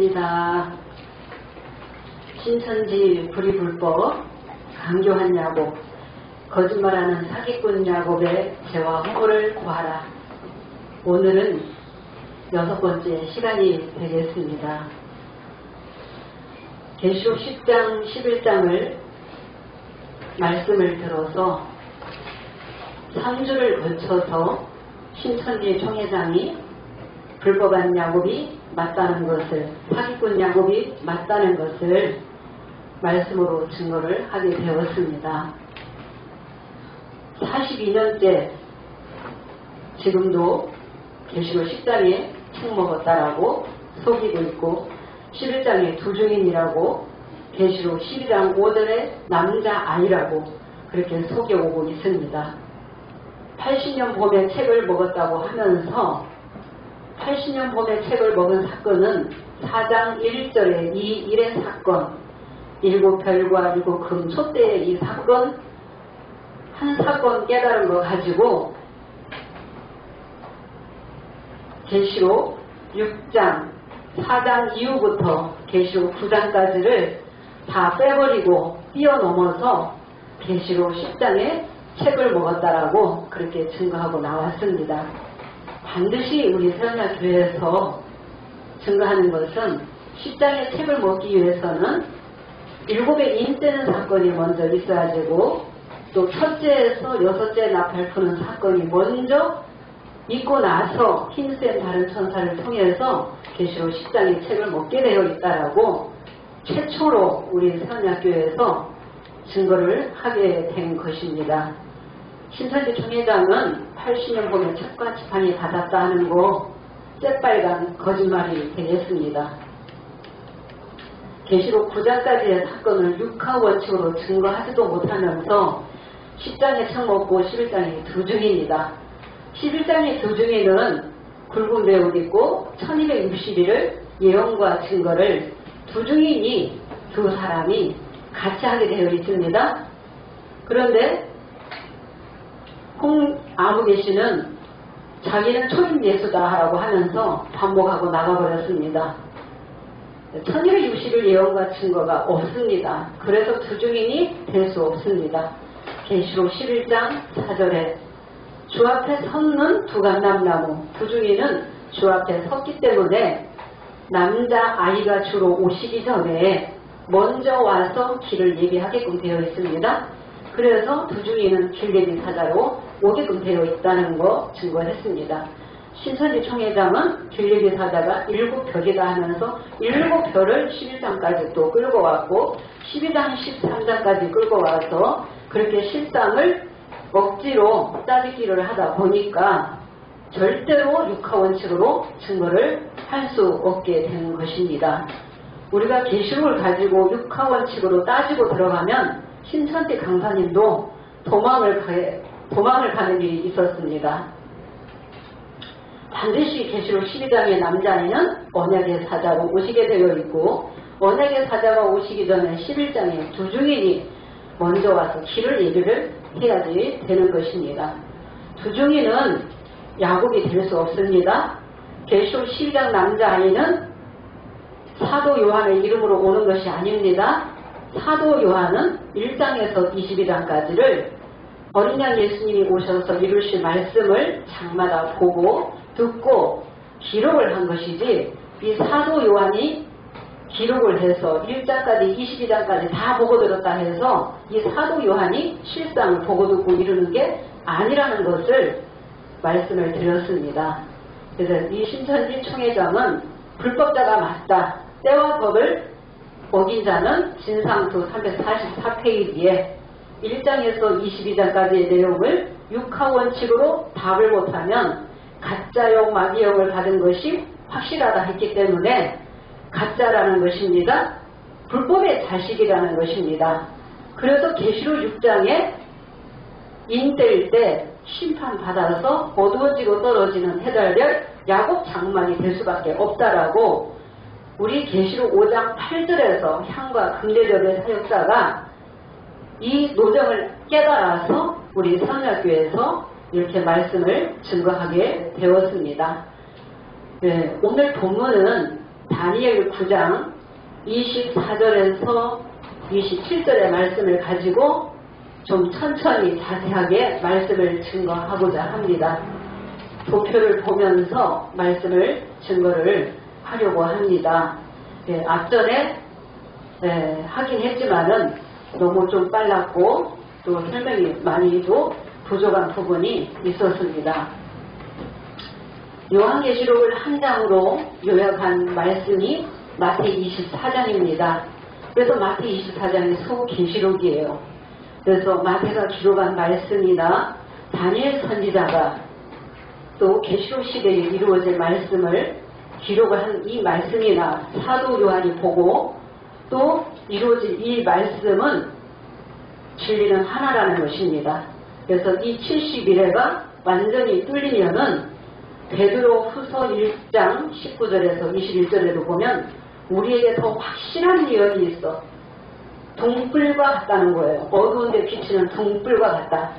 되겠습니다. 신천지 불의불법, 강교한 야곱, 거짓말하는 사기꾼 야곱의 죄와 허물을 구하라. 오늘은 6번째 시간이 되겠습니다. 계시록 10장, 11장을 말씀을 들어서 3주를 거쳐서 신천지 총회장이 불법한 야곱이 맞다는 것을, 사기꾼 야곱이 맞다는 것을 말씀으로 증거를 하게 되었습니다. 42년째 지금도 계시록 10장에 총 먹었다라고 속이고 있고 11장에 두중인이라고 계시록 12장 5절에 남자아이라고 그렇게 속여오고 있습니다. 80년 봄에 책을 먹었다고 하면서 80년 봄에 책을 먹은 사건은 4장 1절에 이 일의 사건, 7별과 7금 촛대의 이 사건, 한 사건 깨달은 거 가지고 계시록 6장 4장 이후부터 계시록 9장까지를 다 빼버리고 뛰어넘어서 계시록 10장에 책을 먹었다라고 그렇게 증거하고 나왔습니다. 반드시 우리 세원야교회에서 증거하는 것은 10장의 책을 먹기 위해서는 7의 인때는 사건이 먼저 있어야 되고 또 첫째에서 6째 나팔 푸는 사건이 먼저 있고 나서 힘센 다른 천사를 통해서 계시록 10장의 책을 먹게 되어 있다라고 최초로 우리 세원야교회에서 증거를 하게 된 것입니다. 신천지 총회장은 80년 봄에 책과 지판이 닫았다 하는 거 새빨간 거짓말이 되겠습니다. 계시록 9장까지의 사건을 육하원칙으로 증거하지도 못하면서 10장에 책 먹고 11장에 두중인이다. 11장의 두중인은 굵은 배옷 입고 1261을 예언과 증거를 두중인이 두 사람이 같이 하게 되어 있습니다. 그런데 아무개씨는 자기는 초림 예수다라고 하면서 반복하고 나가버렸습니다. 1260일 예언과 증거가 없습니다. 그래서 두중인이 될 수 없습니다. 계시록 11장 4절에 주 앞에 섰는 두 감람나무, 두중인은 주 앞에 섰기 때문에 남자 아이가 주로 오시기 전에 먼저 와서 길을 예비하게끔 되어 있습니다. 그래서 두중인은 길예비 사자로 오게끔 되어 있다는 거 증거했습니다. 신천지 총회장은 길예비 사자가 7별이다 하면서 7별을 11장까지 또 끌고 왔고 12장 13장까지 끌고 와서 그렇게 실상을 억지로 따지기를 하다 보니까 절대로 육하원칙으로 증거를 할 수 없게 되는 것입니다. 우리가 계시록을 가지고 육하원칙으로 따지고 들어가면 신천지 강사님도 도망을 가는 일이 있었습니다. 반드시 계시록 12장의 남자아이는 언약의 사자로 오시게 되어 있고 언약의 사자가 오시기 전에 11장에 두중인이 먼저 와서 길을 예비를 해야지 되는 것입니다. 두중인은 야곱이 될 수 없습니다. 계시록 12장 남자아이는 사도 요한의 이름으로 오는 것이 아닙니다. 사도 요한은 1장에서 22장까지를 어린 양 예수님이 오셔서 이루실 말씀을 장마다 보고 듣고 기록을 한 것이지 이 사도 요한이 기록을 해서 1장까지 22장까지 다 보고 들었다 해서 이 사도 요한이 실상을 보고 듣고 이루는 게 아니라는 것을 말씀을 드렸습니다. 그래서 이 신천지 총회장은 불법자가 맞다. 때와 법을 어긴 자는 진상수 344페이지에 1장에서 22장까지의 내용을 육하원칙으로 답을 못하면 가짜용 마귀형을 받은 것이 확실하다 했기 때문에 가짜라는 것입니다. 불법의 자식이라는 것입니다. 그래서 계시록 6장에 인때일 때 심판받아서 어두워지고 떨어지는 해달별 야곱 장막이 될 수밖에 없다라고 우리 계시록 5장 8절에서 향과 금대접의 사역자가 이 노정을 깨달아서 우리 세원야교회에서 이렇게 말씀을 증거하게 되었습니다. 네, 오늘 본문은 다니엘 9장 24절에서 27절의 말씀을 가지고 좀 천천히 자세하게 말씀을 증거하고자 합니다. 도표를 보면서 말씀을 증거를 하려고 합니다. 앞전에 하긴 했지만은 너무 좀 빨랐고 또 설명이 많이도 부족한 부분이 있었습니다. 요한계시록을 한 장으로 요약한 말씀이 마태이 24장입니다. 그래서 마태이 24장이 소계시록이에요. 그래서 마태가 기록한 말씀이나 다니엘 선지자가 또 계시록 시대에 이루어질 말씀을 기록을 한 이 말씀이나 사도 요한이 보고 또 이루어질 이 말씀은 진리는 하나라는 것입니다. 그래서 이 70일회가 완전히 뚫리면은 베드로 후서 1장 19절에서 21절에도 보면 우리에게 더 확실한 예언이 있어. 동불과 같다는 거예요. 어두운데 비치는 동불과 같다.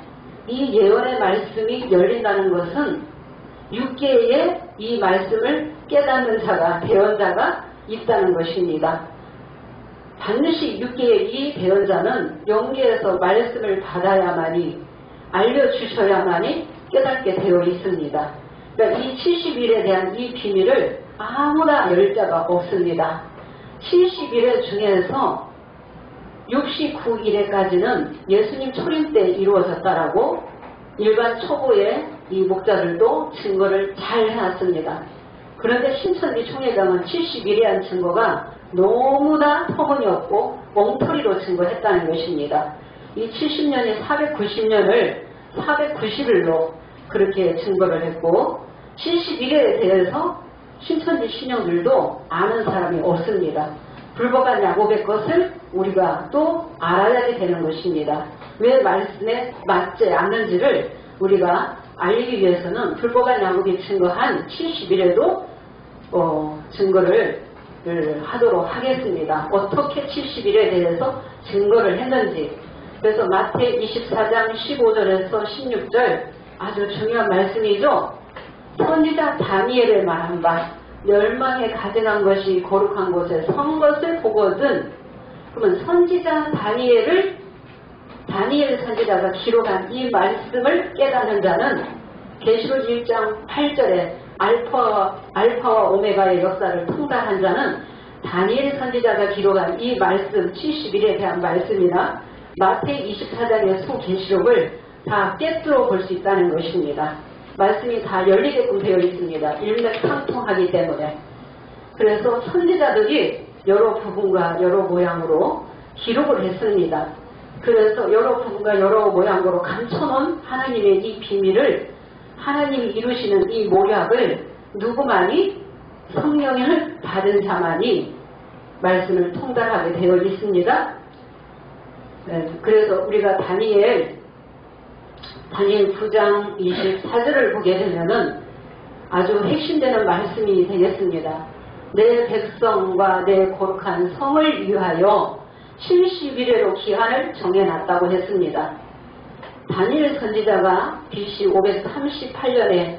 이 예언의 말씀이 열린다는 것은 6계에 이 말씀을 깨닫는 자가, 대언자가 있다는 것입니다. 반드시 6계의 이 대언자는 영계에서 말씀을 받아야만이, 알려주셔야만이 깨닫게 되어 있습니다. 그러니까 이 70일에 대한 이 비밀을 아무나 열 자가 없습니다. 70일의 중에서 69일에까지는 예수님 초림 때 이루어졌다라고 일반 초보의 이 목자들도 증거를 잘 해놨습니다. 그런데 신천지 총회장은 70일에 한 증거가 너무나 터무니없고 엉터리로 증거했다는 것입니다. 이 70년이 490년을 490일로 그렇게 증거를 했고 71회에 대해서 신천지 신령들도 아는 사람이 없습니다. 불법한 야곱의 것을 우리가 또 알아야 되는 것입니다. 왜 말씀에 맞지 않는지를 우리가 알리기 위해서는 불법한 야곱이 증거한 71회도 증거를 하도록 하겠습니다. 어떻게 70일에 대해서 증거를 했는지. 그래서 마태 24장 15절에서 16절 아주 중요한 말씀이죠. 선지자 다니엘을 말한 바 멸망에 가증한 것이 거룩한 곳에 선 것을 보거든. 그러면 선지자 다니엘 선지자가 기록한 이 말씀을 깨닫는 자는 계시록 1장 8절에 알파와 오메가의 역사를 통달한 자는 다니엘 선지자가 기록한 이 말씀 70일에 대한 말씀이나 마태 24장의 소계시록을 다 깨뜨려 볼 수 있다는 것입니다. 말씀이 다 열리게끔 되어 있습니다. 일맥상통하기 때문에. 그래서 선지자들이 여러 부분과 여러 모양으로 기록을 했습니다. 그래서 여러 부분과 여러 모양으로 감춰놓은 하나님의 이 비밀을, 하나님이 이루시는 이 모략을 누구만이, 성령을 받은 자만이 말씀을 통달하게 되어 있습니다. 그래서 우리가 다니엘 9장 24절을 보게 되면은 아주 핵심되는 말씀이 되겠습니다. 내 백성과 내 거룩한 성을 위하여 70일회로 기한을 정해놨다고 했습니다. 다니엘 선지자가 BC 538년에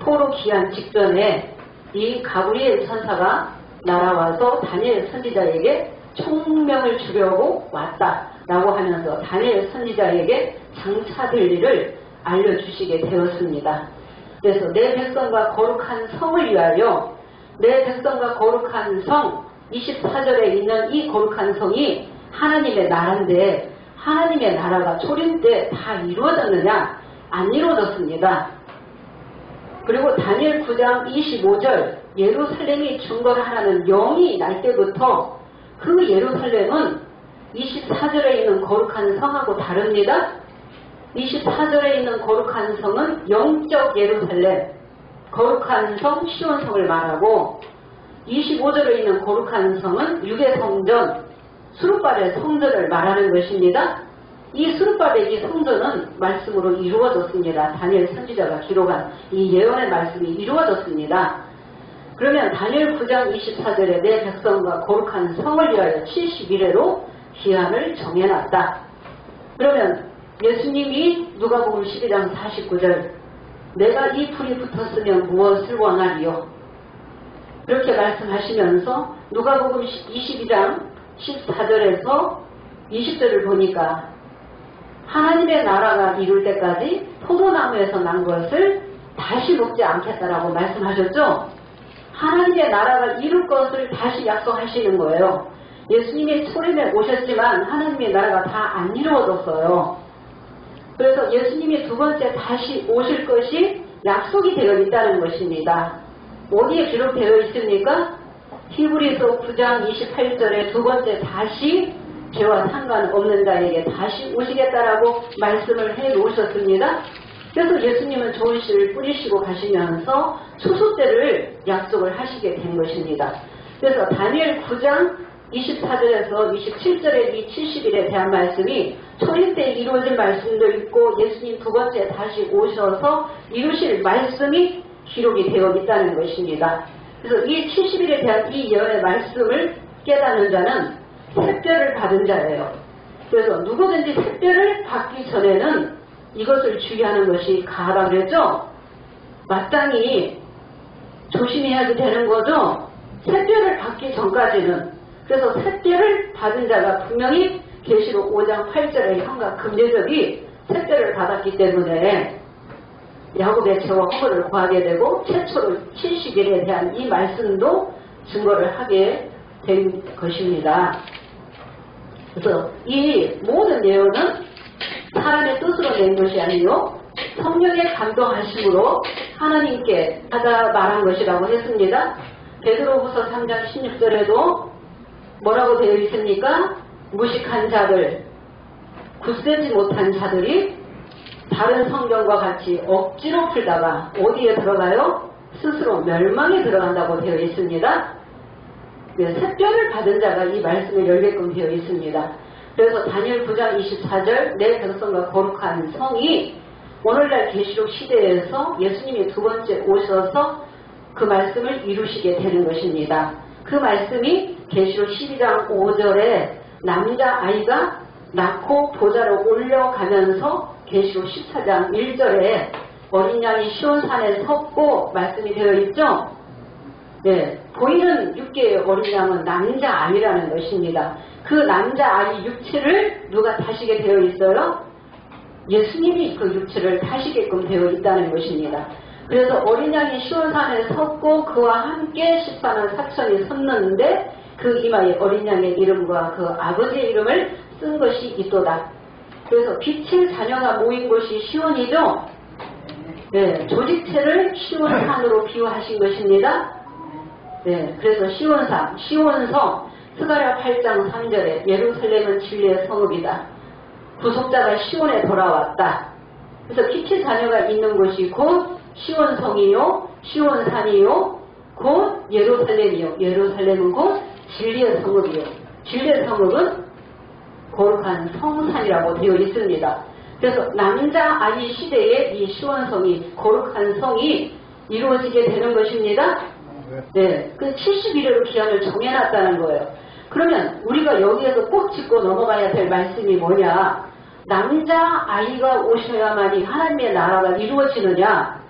포로 기한 직전에 이 가브리엘 천사가 날아와서 다니엘 선지자에게 총명을 주려고 왔다라고 하면서 다니엘 선지자에게 장차될 일을 알려주시게 되었습니다. 그래서 내 백성과 거룩한 성을 위하여, 내 백성과 거룩한 성, 24절에 있는 이 거룩한 성이 하나님의 나라인데 하나님의 나라가 초림 때 다 이루어졌느냐? 안 이루어졌습니다. 그리고 다니엘 9장 25절 예루살렘이 중거를 하라는 영이 날 때부터 그 예루살렘은 24절에 있는 거룩한 성하고 다릅니다. 24절에 있는 거룩한 성은 영적 예루살렘, 거룩한 성 시온성을 말하고 25절에 있는 거룩한 성은 육의 성전, 수룹바벨 성전을 말하는 것입니다. 이 수룹바벨 이 성전은 말씀으로 이루어졌습니다. 다니엘 선지자가 기록한 이 예언의 말씀이 이루어졌습니다. 그러면 다니엘 9장 24절에 내 백성과 거룩한 성을 위하여 70일회로 기한을 정해놨다. 그러면 예수님이 누가복음 12장 49절 내가 이 불이 붙었으면 무엇을 원하리요? 그렇게 말씀하시면서 누가복음 22장 14절에서 20절을 보니까 하나님의 나라가 이룰 때까지 포도나무에서 난 것을 다시 먹지 않겠다라고 말씀하셨죠. 하나님의 나라가 이룰 것을 다시 약속하시는 거예요. 예수님이 초림에 오셨지만 하나님의 나라가 다 안 이루어졌어요. 그래서 예수님이 두 번째 다시 오실 것이 약속이 되어 있다는 것입니다. 어디에 기록되어 있습니까? 히브리서 9장 28절에 두 번째 다시 죄와 상관없는 자에게 다시 오시겠다라고 말씀을 해 놓으셨습니다. 그래서 예수님은 좋은 씨를 뿌리시고 가시면서 추수 때를 약속을 하시게 된 것입니다. 그래서 다니엘 9장 24절에서 27절의 이 70일에 대한 말씀이 초림 때 이루어질 말씀도 있고 예수님 두 번째 다시 오셔서 이루실 말씀이 기록이 되어 있다는 것입니다. 그래서 이 70일에 대한 이 예언의 말씀을 깨닫는 자는 샛별을 받은 자예요. 그래서 누구든지 샛별을 받기 전에는 이것을 주의하는 것이 가하다 그랬죠? 마땅히 조심해야 되는 거죠? 샛별을 받기 전까지는. 그래서 샛별을 받은 자가 분명히 계시록 5장 8절의 형과 금대접이 샛별을 받았기 때문에 야곱의 죄와 허물을 구하게 되고 최초로 70일에 대한 이 말씀도 증거를 하게 된 것입니다. 그래서 이 모든 예언은 사람의 뜻으로 낸 것이 아니요 성령의 감동하심으로 하나님께 하다 말한 것이라고 했습니다. 베드로후서 3장 16절에도 뭐라고 되어 있습니까? 무식한 자들, 굳세지 못한 자들이 다른 성경과 같이 억지로 풀다가 어디에 들어가요? 스스로 멸망에 들어간다고 되어 있습니다. 샛별을 받은 자가 이 말씀을 열게끔 되어 있습니다. 그래서 다니엘 9장 24절 내 백성과 거룩한 성이 오늘날 계시록 시대에서 예수님이 두 번째 오셔서 그 말씀을 이루시게 되는 것입니다. 그 말씀이 계시록 12장 5절에 남자아이가 낳고 보좌로 올려가면서 계시록 14장 1절에 어린 양이 시온산에 섰고 말씀이 되어 있죠. 네, 보이는 육계의 어린 양은 남자아이라는 것입니다. 그 남자아이 육체를 누가 타시게 되어 있어요? 예수님이 그 육체를 타시게끔 되어 있다는 것입니다. 그래서 어린 양이 시온산에 섰고 그와 함께 14만 4천이 섰는데 그 이마에 어린 양의 이름과 그 아버지의 이름을 쓴 것이 있도다. 그래서 빛의 자녀가 모인 곳이 시온이죠. 네, 조직체를 시온산으로 비유하신 것입니다. 네, 그래서 시온산, 시온성, 스가랴 8장 3절에 예루살렘은 진리의 성읍이다. 구속자가 시온에 돌아왔다. 그래서 빛의 자녀가 있는 곳이 곧 시온성이요, 시온산이요, 곧 예루살렘이요. 예루살렘은 곧 진리의 성읍이요. 진리의 성읍은 거룩한 성산이라고 되어 있습니다. 그래서 남자 아이 시대에 이 시온성이 거룩한 성이 이루어지게 되는 것입니다. 네, 그 71회로 기한을 정해놨다는 거예요. 그러면 우리가 여기에서 꼭 짚고 넘어가야 될 말씀이 뭐냐? 남자 아이가 오셔야만이 하나님의 나라가 이루어지느냐?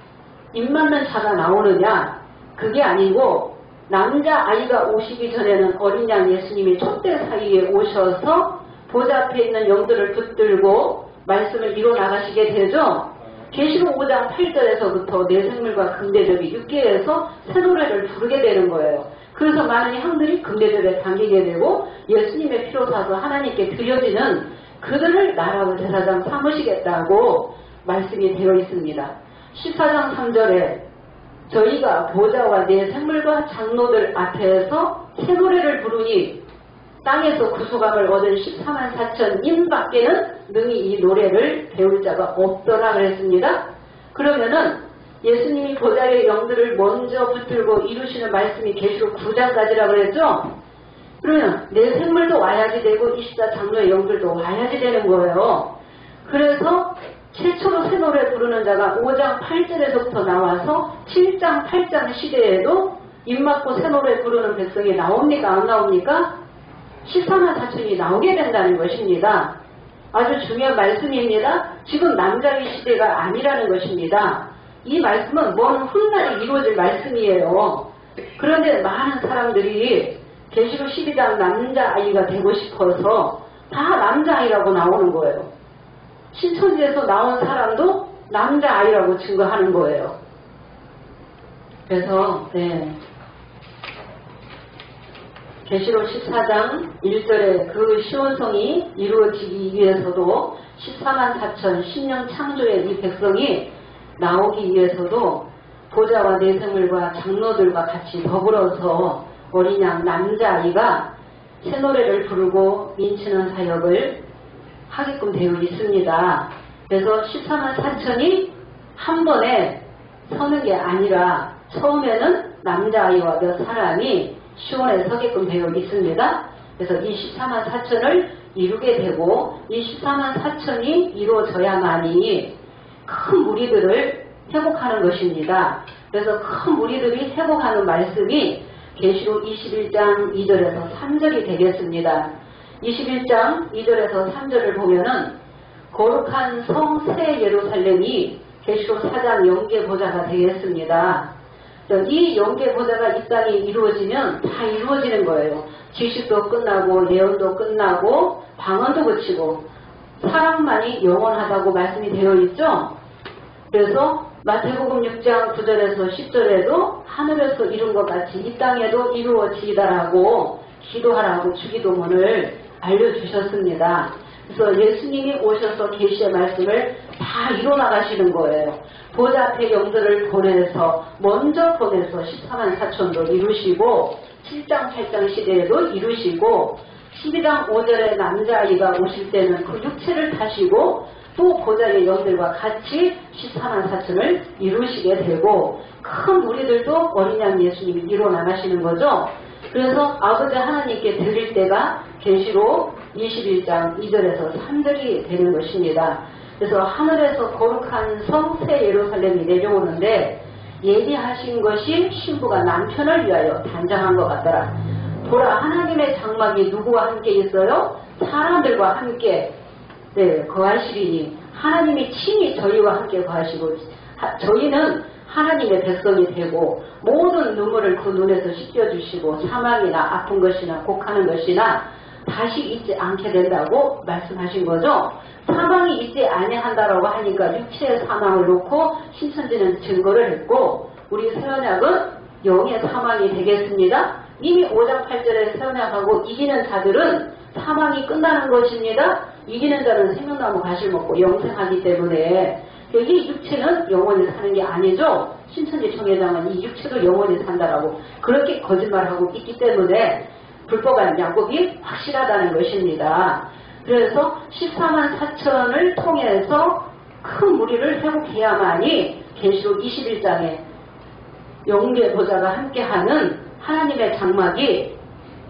입맞는 자가 나오느냐? 그게 아니고 남자 아이가 오시기 전에는 어린 양 예수님이 촛대 사이에 오셔서 보좌 앞에 있는 영들을 붙들고 말씀을 이뤄 나가시게 되죠. 계시록 5장 8절에서부터 내 생물과 금대접이 6계에서 새 노래를 부르게 되는 거예요. 그래서 많은 향들이 금대접에 담기게 되고 예수님의 피로 사서 하나님께 드려지는 그들을 나라와 제사장 삼으시겠다고 말씀이 되어 있습니다. 14장 3절에 저희가 보좌와 내 생물과 장로들 앞에서 새 노래를 부르니 땅에서 구속함을 얻은 14만 4천인 밖에는 능히 이 노래를 배울 자가 없더라 그랬습니다. 그러면은 예수님이 보좌의 영들을 먼저 붙들고 이루시는 말씀이 계시록 9장까지라고 그랬죠? 그러면 내 생물도 와야지 되고 24장로의 영들도 와야지 되는 거예요. 그래서 최초로 새 노래 부르는 자가 5장 8절에서부터 나와서 7장 8장 시대에도 입맞고 새 노래 부르는 백성이 나옵니까? 안 나옵니까? 14만 4천이 나오게 된다는 것입니다. 아주 중요한 말씀입니다. 지금 남자의 시대가 아니라는 것입니다. 이 말씀은 먼 훗날에 이루어질 말씀이에요. 그런데 많은 사람들이 계시록 12장 남자아이가 되고 싶어서 다 남자아이라고 나오는 거예요. 신천지에서 나온 사람도 남자아이라고 증거하는 거예요. 그래서 계시록 14장 1절에 그 시온성이 이루어지기 위해서도 14만 4천 신령 창조의 이 백성이 나오기 위해서도 보좌와 내생물과 장로들과 같이 더불어서 어린 양 남자아이가 새 노래를 부르고 민치는 사역을 하게끔 되어 있습니다. 그래서 14만 4천이 한 번에 서는 게 아니라 처음에는 남자아이와 몇 사람이 시온에 서게끔 되어 있습니다. 그래서 이 14만 4천을 이루게 되고 이 14만 4천이 이루어져야만이 큰 무리들을 회복하는 것입니다. 그래서 큰 무리들이 회복하는 말씀이 계시록 21장 2절에서 3절이 되겠습니다. 21장 2절에서 3절을 보면은 거룩한 성 새 예루살렘이 계시록 4장 영계 보좌가 되겠습니다. 이 영계 보좌가 이 땅에 이루어지면 다 이루어지는 거예요. 지식도 끝나고 예언도 끝나고 방언도 그치고 사랑만이 영원하다고 말씀이 되어 있죠. 그래서 마태복음 6장 9절에서 10절에도 하늘에서 이룬 것 같이 이 땅에도 이루어지다라고 기도하라고 주기도문을 알려주셨습니다. 그래서 예수님이 오셔서 계시의 말씀을 다 이뤄나가시는 거예요. 보좌 앞에 영들을 먼저 보내서 14만 4천도 이루시고 7장 8장 시대에도 이루시고 12장 5절에 남자아이가 오실 때는 그 육체를 타시고 또 보좌의 영들과 같이 14만 4천을 이루시게 되고 큰 무리들도 어린 양 예수님이 이뤄나가시는 거죠. 그래서 아버지 하나님께 드릴 때가 계시록 21장 2절에서 3절이 되는 것입니다. 그래서 하늘에서 거룩한 성 새 예루살렘이 내려오는데 예비하신 것이 신부가 남편을 위하여 단장한 것 같더라. 보라 하나님의 장막이 누구와 함께 있어요? 사람들과 함께 거하시리니 하나님이 친히 저희와 함께 거하시고 저희는 하나님의 백성이 되고 모든 눈물을 그 눈에서 씻겨주시고 사망이나 아픈 것이나 곡하는 것이나 다시 있지 않게 된다고 말씀하신 거죠. 사망이 있지 아니한다라고 하니까 육체의 사망을 놓고 신천지는 증거를 했고 우리 새언약은 영의 사망이 되겠습니다. 이미 5장 8절에 새언약하고 이기는 자들은 사망이 끝나는 것입니다. 이기는 자는 생명나무 가시를 먹고 영생하기 때문에 이 육체는 영원히 사는 게 아니죠. 신천지 총회장은 이 육체도 영원히 산다라고 그렇게 거짓말하고 있기 때문에 불법한 약속이 확실하다는 것입니다. 그래서 14만 4천을 통해서 큰 무리를 회복해야만이 계시록 21장에 영계 보좌가 함께하는 하나님의 장막이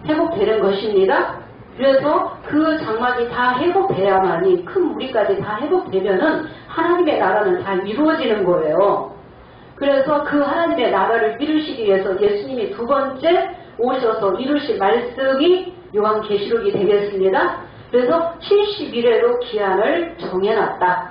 회복되는 것입니다. 그래서 그 장막이 다 회복돼야만이 큰 무리까지 다 회복되면은 하나님의 나라는 다 이루어지는 거예요. 그래서 그 하나님의 나라를 이루시기 위해서 예수님이 두 번째 오셔서 이루실 말씀이 요한계시록이 되겠습니다. 그래서 70일에로 기한을 정해놨다.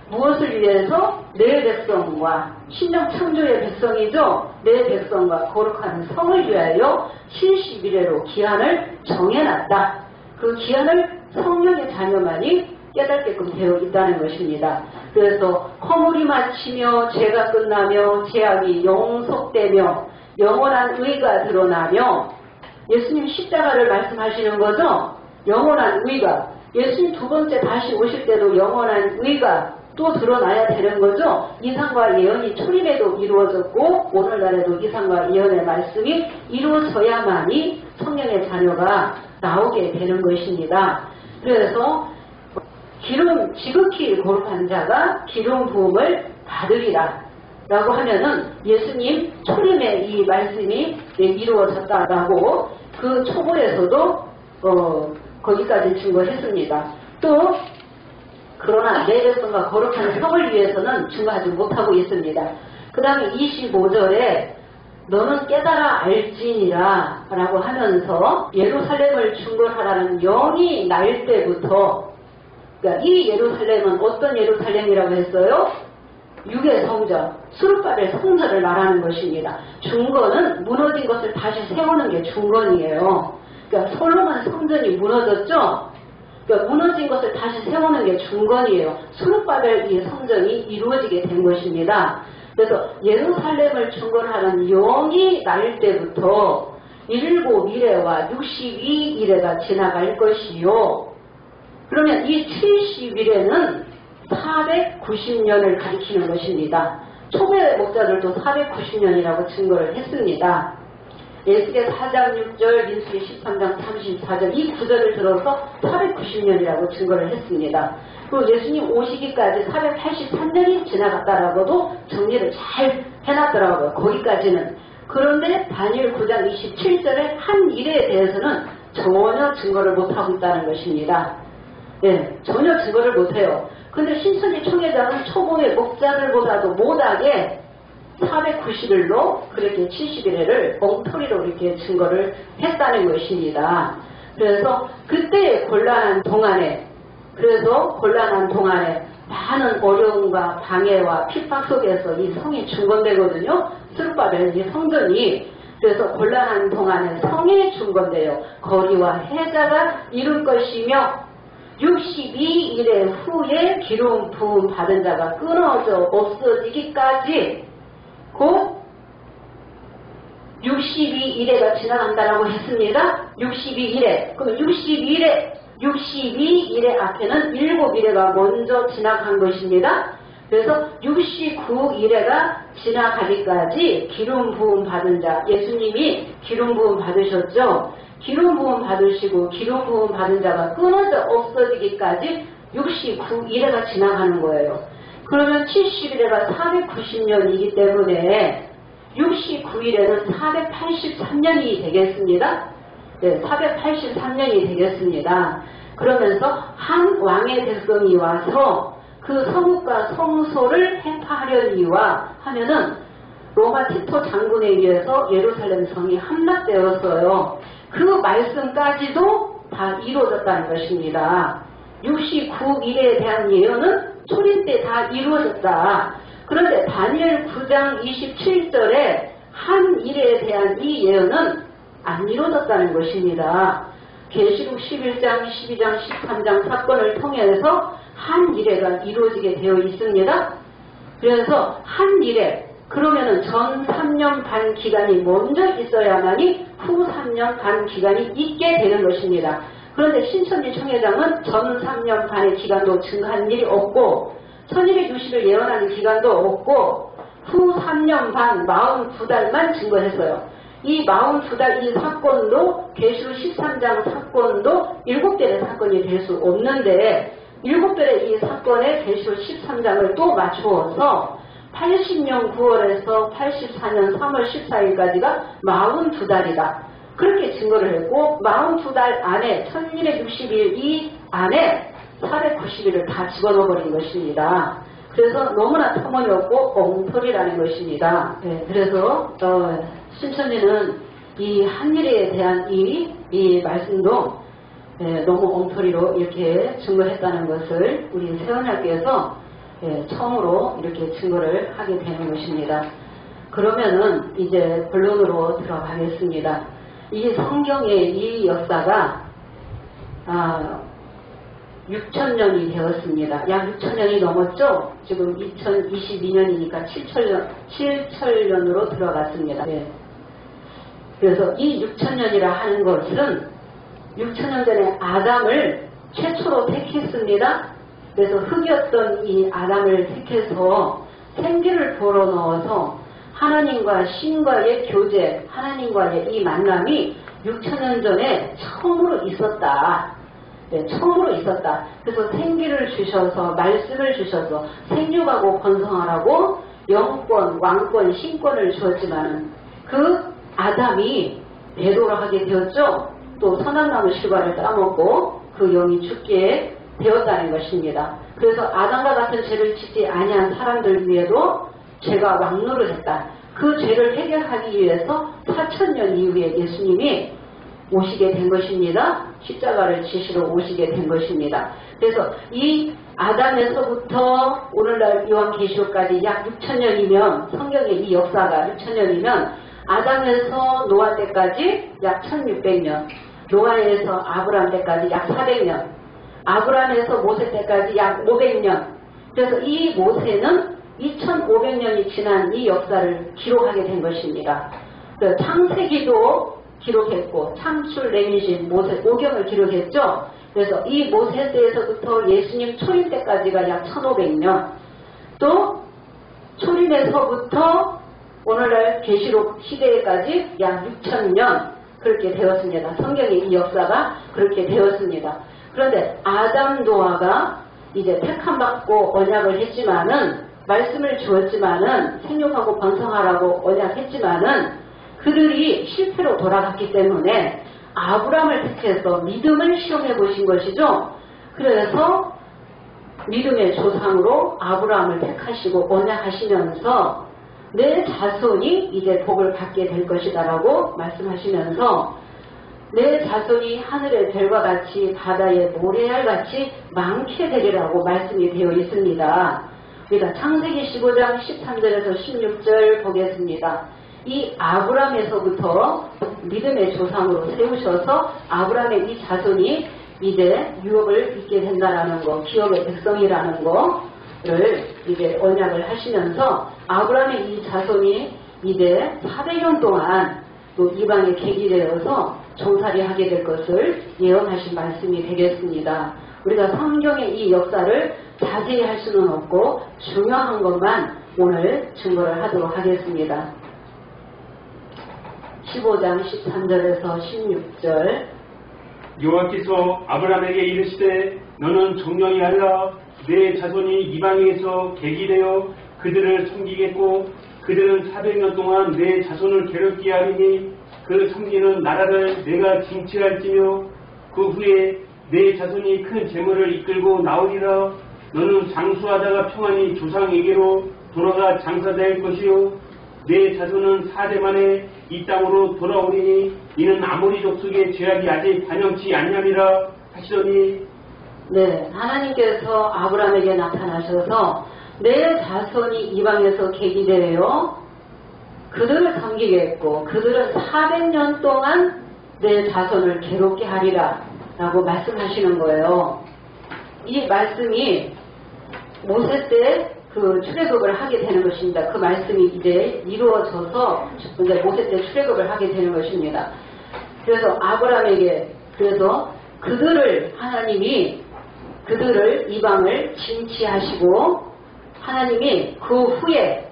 무엇을 위해서? 내 백성과 신령 창조의 백성이죠. 내 백성과 거룩한 성을 위하여 70일에로 기한을 정해놨다. 그 기한을 성령의 자녀만이 깨닫게끔 되어 있다는 것입니다. 그래서 허물이 마치며 죄가 끝나며 죄악이 용속되며 영원한 의가 드러나며 예수님 십자가를 말씀하시는 거죠. 영원한 의가 예수님 두 번째 다시 오실 때도 영원한 의가 또 드러나야 되는 거죠. 이상과 예언이 초림에도 이루어졌고 오늘날에도 이상과 예언의 말씀이 이루어져야만이 성령의 자녀가 나오게 되는 것입니다. 그래서 지극히 거룩한 자가 기름 부음을 받으리라 라고 하면은 예수님 초림의 이 말씀이 이루어졌다라고 그 초보에서도 거기까지 증거했습니다. 또 그러나 내 백성과 거룩한 성을 위해서는 증거하지 못하고 있습니다. 그 다음에 25절에 너는 깨달아 알지니라 라고 하면서 예루살렘을 중건하라는 영이 날 때부터 그러니까 이 예루살렘은 어떤 예루살렘이라고 했어요? 육의 성전, 수르바벨 성전을 말하는 것입니다. 중건은 무너진 것을 다시 세우는 게 중건이에요. 그러니까 솔로몬 성전이 무너졌죠? 그러니까 무너진 것을 다시 세우는 게 중건이에요. 수르바벨 이 성전이 이루어지게 된 것입니다. 그래서 예루살렘을 중건하는 영이 날 때부터 7일에와 62일에가 지나갈 것이요. 그러면 이 70일에는 490년을 가리키는 것입니다. 초대 목자들도 490년이라고 증거를 했습니다. 에스겔 4장 6절, 민수기 13장 34절 이 구절을 들어서 490년이라고 증거를 했습니다. 그리고 예수님 오시기까지 483년이 지나갔다라고도 정리를 잘 해놨더라고요. 거기까지는. 그런데 다니엘 9장 27절의 한 일에 대해서는 전혀 증거를 못하고 있다는 것입니다. 네, 전혀 증거를 못해요. 근데 신천지 총회장은 초보의 목자들보다도 못하게 490일로 그렇게 70일을 엉터리로 이렇게 증거를 했다는 것입니다. 그래서 그때 곤란한 동안에 많은 어려움과 방해와 핍박 속에서 이 성이 중건되거든요. 스룹바벨 이 성전이. 그래서 곤란한 동안에 성에 중건되어 거리와 해자가 이룰 것이며 62일의 후에 기름 부음 받은 자가 끊어져 없어지기까지 곧 62일에가 지나간다라고 했습니다. 62일에. 그럼 62일에 앞에는 7일에가 먼저 지나간 것입니다. 그래서 69일에가 지나가기까지 기름 부음 받은 자, 예수님이 기름 부음 받으셨죠. 기름 부음 받으시고 기름 부음 받은 자가 끊어져 없어지기까지 69일에가 지나가는 거예요. 그러면 70일에가 490년이기 때문에 69일에는 483년이 되겠습니다. 네, 483년이 되겠습니다. 그러면서 한 왕의 백성이 와서 그 성읍과 성소를 해파하려니와 하면은 로마 티토 장군에 의해서 예루살렘 성이 함락되었어요. 그 말씀까지도 다 이루어졌다는 것입니다. 69일에 대한 예언은 초림 때 다 이루어졌다. 그런데 다니엘 9장 27절에 한 일에 대한 이 예언은 안 이루어졌다는 것입니다. 계시록 11장, 12장, 13장 사건을 통해서 한 일회가 이루어지게 되어 있습니다. 그래서 한 일회, 그러면은 전 3년 반 기간이 먼저 있어야만이 후 3년 반 기간이 있게 되는 것입니다. 그런데 신천지 총회장은 전 3년 반의 기간도 증거한 일이 없고 1260일 예언하는 기간도 없고 후 3년 반 42달만 증거했어요. 이 42달 이 사건도 계시록 13장 사건도 7별의 사건이 될 수 없는데 7별의 이 사건에 계시록 13장을 또 맞추어서 80년 9월에서 84년 3월 14일까지가 42달이다. 그렇게 증거를 했고 42달 안에 1260일 이 안에 490일을 다 집어넣어버린 것입니다. 그래서 너무나 터무니없고 엉터리라는 것입니다. 네, 그래서 신천지는 이 한일에 대한 이 말씀도 너무 엉터리로 이렇게 증거했다는 것을 우리 세원학교에서 처음으로 이렇게 증거를 하게 되는 것입니다. 그러면은 이제 본론으로 들어가겠습니다. 이 성경의 이 역사가 6,000년이 되었습니다. 약 6,000년이 넘었죠? 지금 2022년이니까 7,000년으로 들어갔습니다. 네. 그래서 이 6,000년이라 하는 것은 6,000년 전에 아담을 최초로 택했습니다. 그래서 흙이었던 이 아담을 택해서 생기를 불어넣어서 하나님과 신과의 교제, 하나님과의 이 만남이 6,000년 전에 처음으로 있었다. 네, 처음으로 있었다. 그래서 생기를 주셔서 말씀을 주셔서 생육하고 번성하라고 영권, 왕권, 신권을 주었지만은 그 아담이 배도를 하게 되었죠. 또 선악나무 실과를 따먹고 그 영이 죽게 되었다는 것입니다. 그래서 아담과 같은 죄를 짓지 아니한 사람들 위에도 죄가 왕노를 했다. 그 죄를 해결하기 위해서 4,000년 이후에 예수님이 오시게 된 것입니다. 십자가를 지시러 오시게 된 것입니다. 그래서 이 아담에서부터 오늘날 요한계시록까지 약 6,000년이면 성경의 이 역사가 6,000년이면 아담에서 노아 때까지 약 1,600년, 노아에서 아브라함 때까지 약 400년, 아브라함에서 모세 때까지 약 500년. 그래서 이 모세는 2,500년이 지난 이 역사를 기록하게 된 것입니다. 창세기도 기록했고 창출, 레위기, 모세, 오경을 기록했죠. 그래서 이 모세 때에서부터 예수님 초림 때까지가 약 1,500년, 또 초림에서부터 오늘날 계시록 시대까지 약 6,000년 그렇게 되었습니다. 성경의 이 역사가 그렇게 되었습니다. 그런데 아담 노아가 이제 택함받고 언약을 했지만은, 말씀을 주었지만은, 생육하고 번성하라고 언약했지만은 그들이 실패로 돌아갔기 때문에 아브라함을 택해서 믿음을 시험해 보신 것이죠. 그래서 믿음의 조상으로 아브라함을 택하시고 언약하시면서 내 자손이 이제 복을 받게 될 것이다라고 말씀하시면서 내 자손이 하늘의 별과 같이 바다의 모래알같이 많게 되리라고 말씀이 되어 있습니다. 우리가 창세기 15장 13절에서 16절 보겠습니다. 이 아브라함에서부터 믿음의 조상으로 세우셔서 아브라함의 이 자손이 이제 유업을 입게 된다라는 거, 기업의 백성이라는 거를 이제 언약을 하시면서 아브라함의 이 자손이 이제 400년 동안 또 이방의 객이 되어서 종살이 하게 될 것을 예언하신 말씀이 되겠습니다. 우리가 성경의 이 역사를 자세히 할 수는 없고 중요한 것만 오늘 증거를 하도록 하겠습니다. 15장 13절에서 16절. 여호와께서 아브라함에게 이르시되 너는 정령이 하라. 내 자손이 이방에서 객이 되어 그들을 섬기겠고 그들은 400년 동안 내 자손을 괴롭게 하리니 그 섬기는 나라를 내가 징칠할지며 그 후에 내 자손이 큰 재물을 이끌고 나오리라. 너는 장수하다가 평안히 조상에게로 돌아가 장사될 것이요 내 자손은 4대 만에 이 땅으로 돌아오리니 이는 아모리 족속의 죄악이 아직 반영치 않냐니라 하시더니, 네, 하나님께서 아브라함에게 나타나셔서 내 자손이 이방에서 객이 되어 그들을 섬기겠고 그들은 400년 동안 내 자손을 괴롭게 하리라 라고 말씀하시는 거예요. 이 말씀이 모세 때 그 출애굽을 하게 되는 것입니다. 그 말씀이 이제 이루어져서 이제 모세 때 출애굽을 하게 되는 것입니다. 그래서 아브라함에게, 그래서 그들을, 하나님이 그들을 이방을 징치하시고 하나님이 그 후에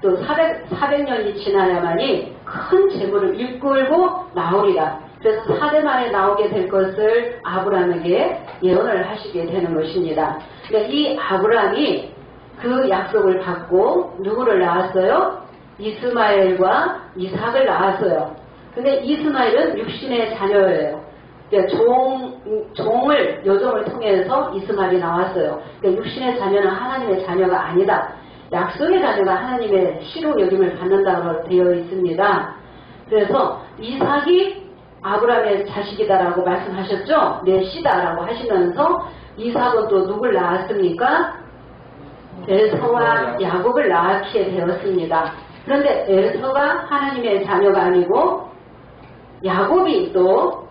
또 400년이 지나야만이 큰 재물을 이끌고 나오리라. 그래서 4대 만에 나오게 될 것을 아브라함에게 예언을 하시게 되는 것입니다. 그러니까 이 아브라함이 그 약속을 받고 누구를 낳았어요? 이스마엘과 이삭을 낳았어요. 근데 이스마엘은 육신의 자녀예요. 그러니까 여종을 통해서 이스마엘이 나왔어요. 그러니까 육신의 자녀는 하나님의 자녀가 아니다. 약속의 자녀가 하나님의 씨로 여김을 받는다고 되어 있습니다. 그래서 이삭이 아브라함의 자식이다라고 말씀하셨죠? 내 씨다라고 하시면서 이삭은 또 누굴 낳았습니까? 에서와 야곱을 낳게 되었습니다. 그런데 에서가 하나님의 자녀가 아니고 야곱이 또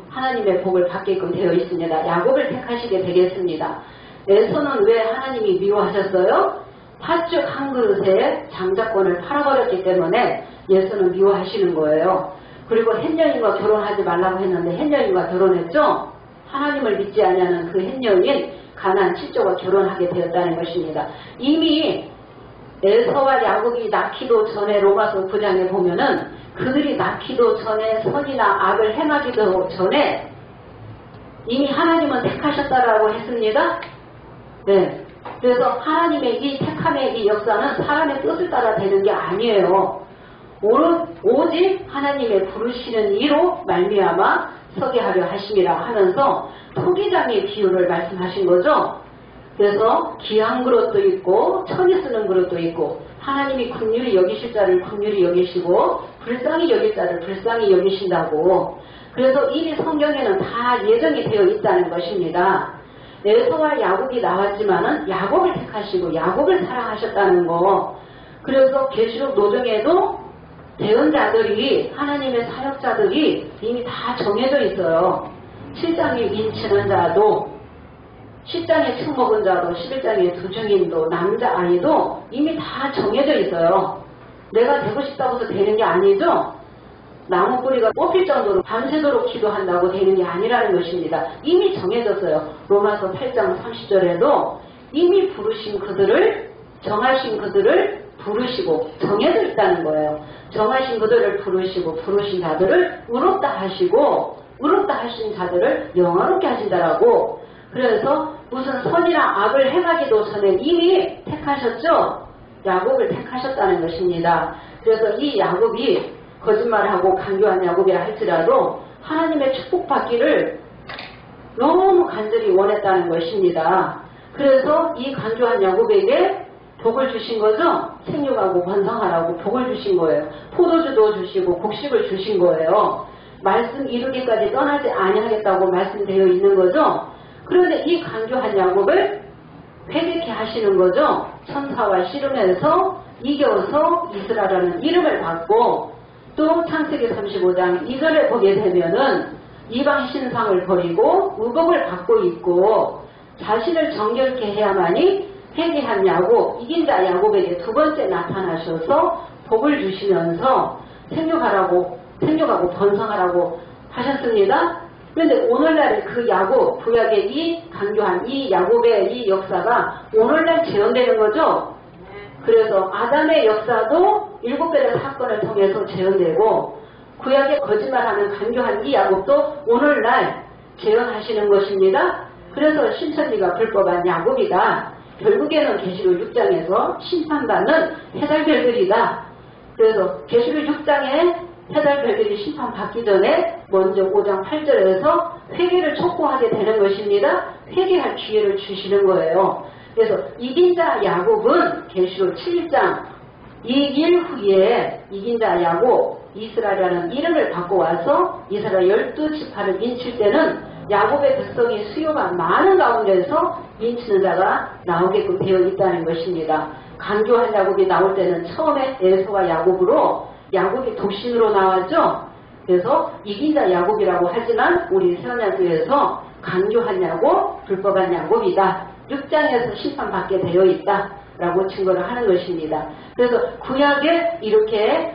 하나님의 복을 받게끔 되어 있습니다. 야곱을 택하시게 되겠습니다. 에서는 왜 하나님이 미워하셨어요? 팥죽 한 그릇에 장자권을 팔아버렸기 때문에 예수는 미워하시는 거예요. 그리고 햇 여인과 결혼하지 말라고 했는데 햇 여인과 결혼했죠? 하나님을 믿지 않냐는 그 햇 여인 가나안 칠족과 결혼하게 되었다는 것입니다. 이미 에서와 야곱이 낳기도 전에 로마서 9장에 보면은 그들이 낳기도 전에 선이나 악을 행하기도 전에 이미 하나님은 택하셨다라고 했습니다. 네. 그래서 하나님의 이 택함의 이 역사는 사람의 뜻을 따라 되는 게 아니에요. 오직 하나님의 부르시는 이로 말미암아 서게 하려 하심이라 하면서 토기장의 비유를 말씀하신 거죠. 그래서 귀한 그릇도 있고 천이 쓰는 그릇도 있고 하나님이 긍휼히 여기실 자를 긍휼히 여기시고 불쌍히 여길 자를 불쌍히 여기신다고. 그래서 이 성경에는 다 예정이 되어 있다는 것입니다. 에서와 야곱이 나왔지만은 야곱을 택하시고 야곱을 사랑하셨다는 거. 그래서 계시록 노정에도 대언자들이 하나님의 사역자들이 이미 다 정해져 있어요. 7장에 인치는 자도 10장에 층 먹은 자도 11장에 두 증인도 남자아이도 이미 다 정해져 있어요. 내가 되고 싶다고 해서 되는 게 아니죠. 나무 뿌리가 뽑힐 정도로 밤새도록 기도한다고 되는 게 아니라는 것입니다. 이미 정해졌어요. 로마서 8장 30절에도 이미 부르신 그들을 정하신 그들을 부르시고 정해져 있다는 거예요. 정하신 그들을 부르시고 부르신 자들을 의롭다 하시고 의롭다 하신 자들을 영화롭게 하신다라고. 그래서 무슨 선이나 악을 행하기도 전에 이미 택하셨죠. 야곱을 택하셨다는 것입니다. 그래서 이 야곱이 거짓말하고 간교한 야곱이라 할지라도 하나님의 축복받기를 너무 간절히 원했다는 것입니다. 그래서 이 간교한 야곱에게 복을 주신 거죠. 생육하고 번성하라고 복을 주신 거예요. 포도주도 주시고 곡식을 주신 거예요. 말씀 이루기까지 떠나지 아니하겠다고 말씀되어 있는 거죠. 그런데 이 간교한 야곱을 회개케 하시는 거죠. 천사와 씨름해서 이겨서 이스라엘이라는 이름을 받고, 또 창세기 35장 2절에 보게 되면은 이방 신상을 버리고 의복을 받고 있고 자신을 정결케 해야만이 회개한 야곱, 이긴 자 야곱에게 두 번째 나타나셔서 복을 주시면서 생육하고 번성하라고 하셨습니다. 그런데 오늘날 그 야곱, 구약의 이 간교한 이 야곱의 이 역사가 오늘날 재현되는 거죠. 그래서 아담의 역사도 7배의 사건을 통해서 재현되고, 구약의 거짓말하는 간교한 이 야곱도 오늘날 재현하시는 것입니다. 그래서 신천지가 불법한 야곱이다. 결국에는 계시록 6장에서 심판받는 해달별들이다. 그래서 계시록 6장에 해달별들이 심판받기 전에 먼저 5장 8절에서 회개를 촉구하게 되는 것입니다. 회개할 기회를 주시는 거예요. 그래서 이긴 자 야곱은 계시록 7장 이길 후에 이긴 자 야곱, 이스라엘이라는 이름을 받고 와서 이스라엘 12지파를 인칠 때는 야곱의 백성이 수요가 많은 가운데서 인치는 자가 나오게끔 되어 있다는 것입니다. 간교한 야곱이 나올 때는 처음에 에서와 야곱으로 야곱이 독신으로 나왔죠. 그래서 이긴 자 야곱이라고 하지만 우리 세언야교에서 간교한 야곱, 불법한 야곱이다. 6장에서 심판받게 되어 있다라고 증거를 하는 것입니다. 그래서 구약에 이렇게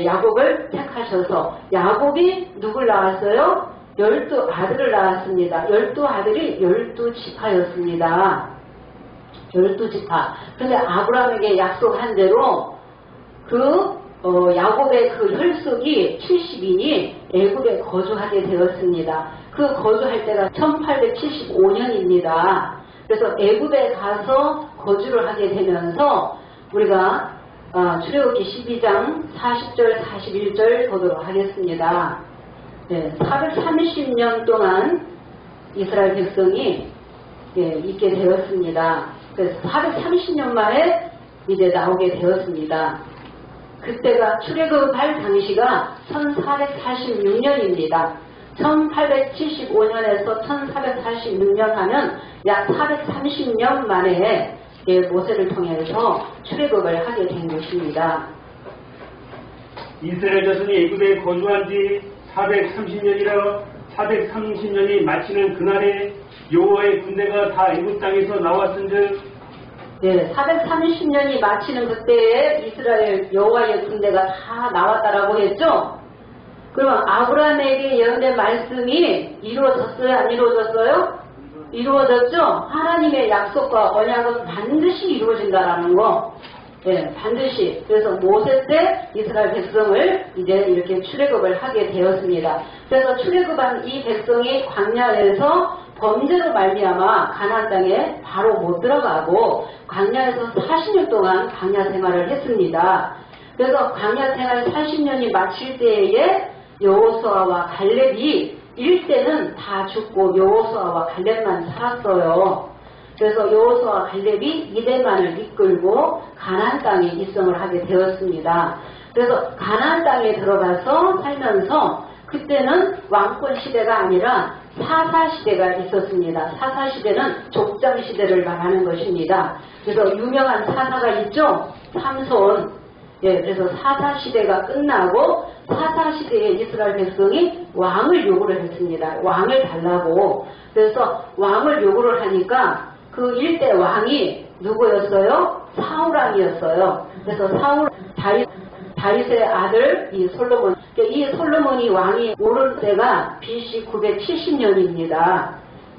야곱을 택하셔서 야곱이 누굴 낳았어요? 12아들을 낳았습니다. 12아들이 12지파였습니다. 12지파. 그런데 아브라함에게 약속한 대로 야곱의 그 혈속이 70인이 애굽에 거주하게 되었습니다. 그 거주할 때가 1875년입니다. 그래서 애굽에 가서 거주를 하게 되면서 우리가 출애굽기 12장 40절 41절 보도록 하겠습니다. 430년 동안 이스라엘 백성이 있게 되었습니다. 그래서 430년 만에 이제 나오게 되었습니다. 그때가 출애굽할 당시가 1446년입니다. 1875년에서 1446년 하면 약 430년 만에 모세를 통해서 출애굽을 하게 된 것입니다. 이스라엘 자손이 애굽에 거주한 지 430년이라 430년이 마치는 그날에 여호와의 군대가 다 애굽 땅에서 나왔은즉 430년이 마치는 그때에 이스라엘 여호와의 군대가 다 나왔다라고 했죠. 그러면 아브라함에게 예언된 말씀이 이루어졌어요? 안 이루어졌어요? 이루어졌죠? 하나님의 약속과 언약은 반드시 이루어진다라는 거. 반드시. 그래서 모세 때 이스라엘 백성을 이제 이렇게 출애굽을 하게 되었습니다. 그래서 출애굽한 이 백성이 광야에서 범죄로 말미암아 가나안 땅에 바로 못 들어가고 광야에서 40년 동안 광야 생활을 했습니다. 그래서 광야 생활 40년이 마칠 때에 여호수아와 갈렙이 일대는 다 죽고 여호수아와 갈렙만 살았어요. 그래서 여호수아와 갈렙이 2대만을 이끌고 가나안 땅에 입성을 하게 되었습니다. 그래서 가나안 땅에 들어가서 살면서 그때는 왕권 시대가 아니라 사사시대가 있었습니다. 사사시대는 족장시대를 말하는 것입니다. 그래서 유명한 사사가 있죠. 삼손. 예, 그래서 사사시대가 끝나고 사사시대에 이스라엘 백성이 왕을 요구를 했습니다. 왕을 달라고. 그래서 왕을 요구를 하니까 그 일대 왕이 누구였어요? 사울왕이었어요. 그래서 사울 다윗의 아들 이 솔로몬. 이 솔로몬이 왕이 오를 때가 BC 970년입니다.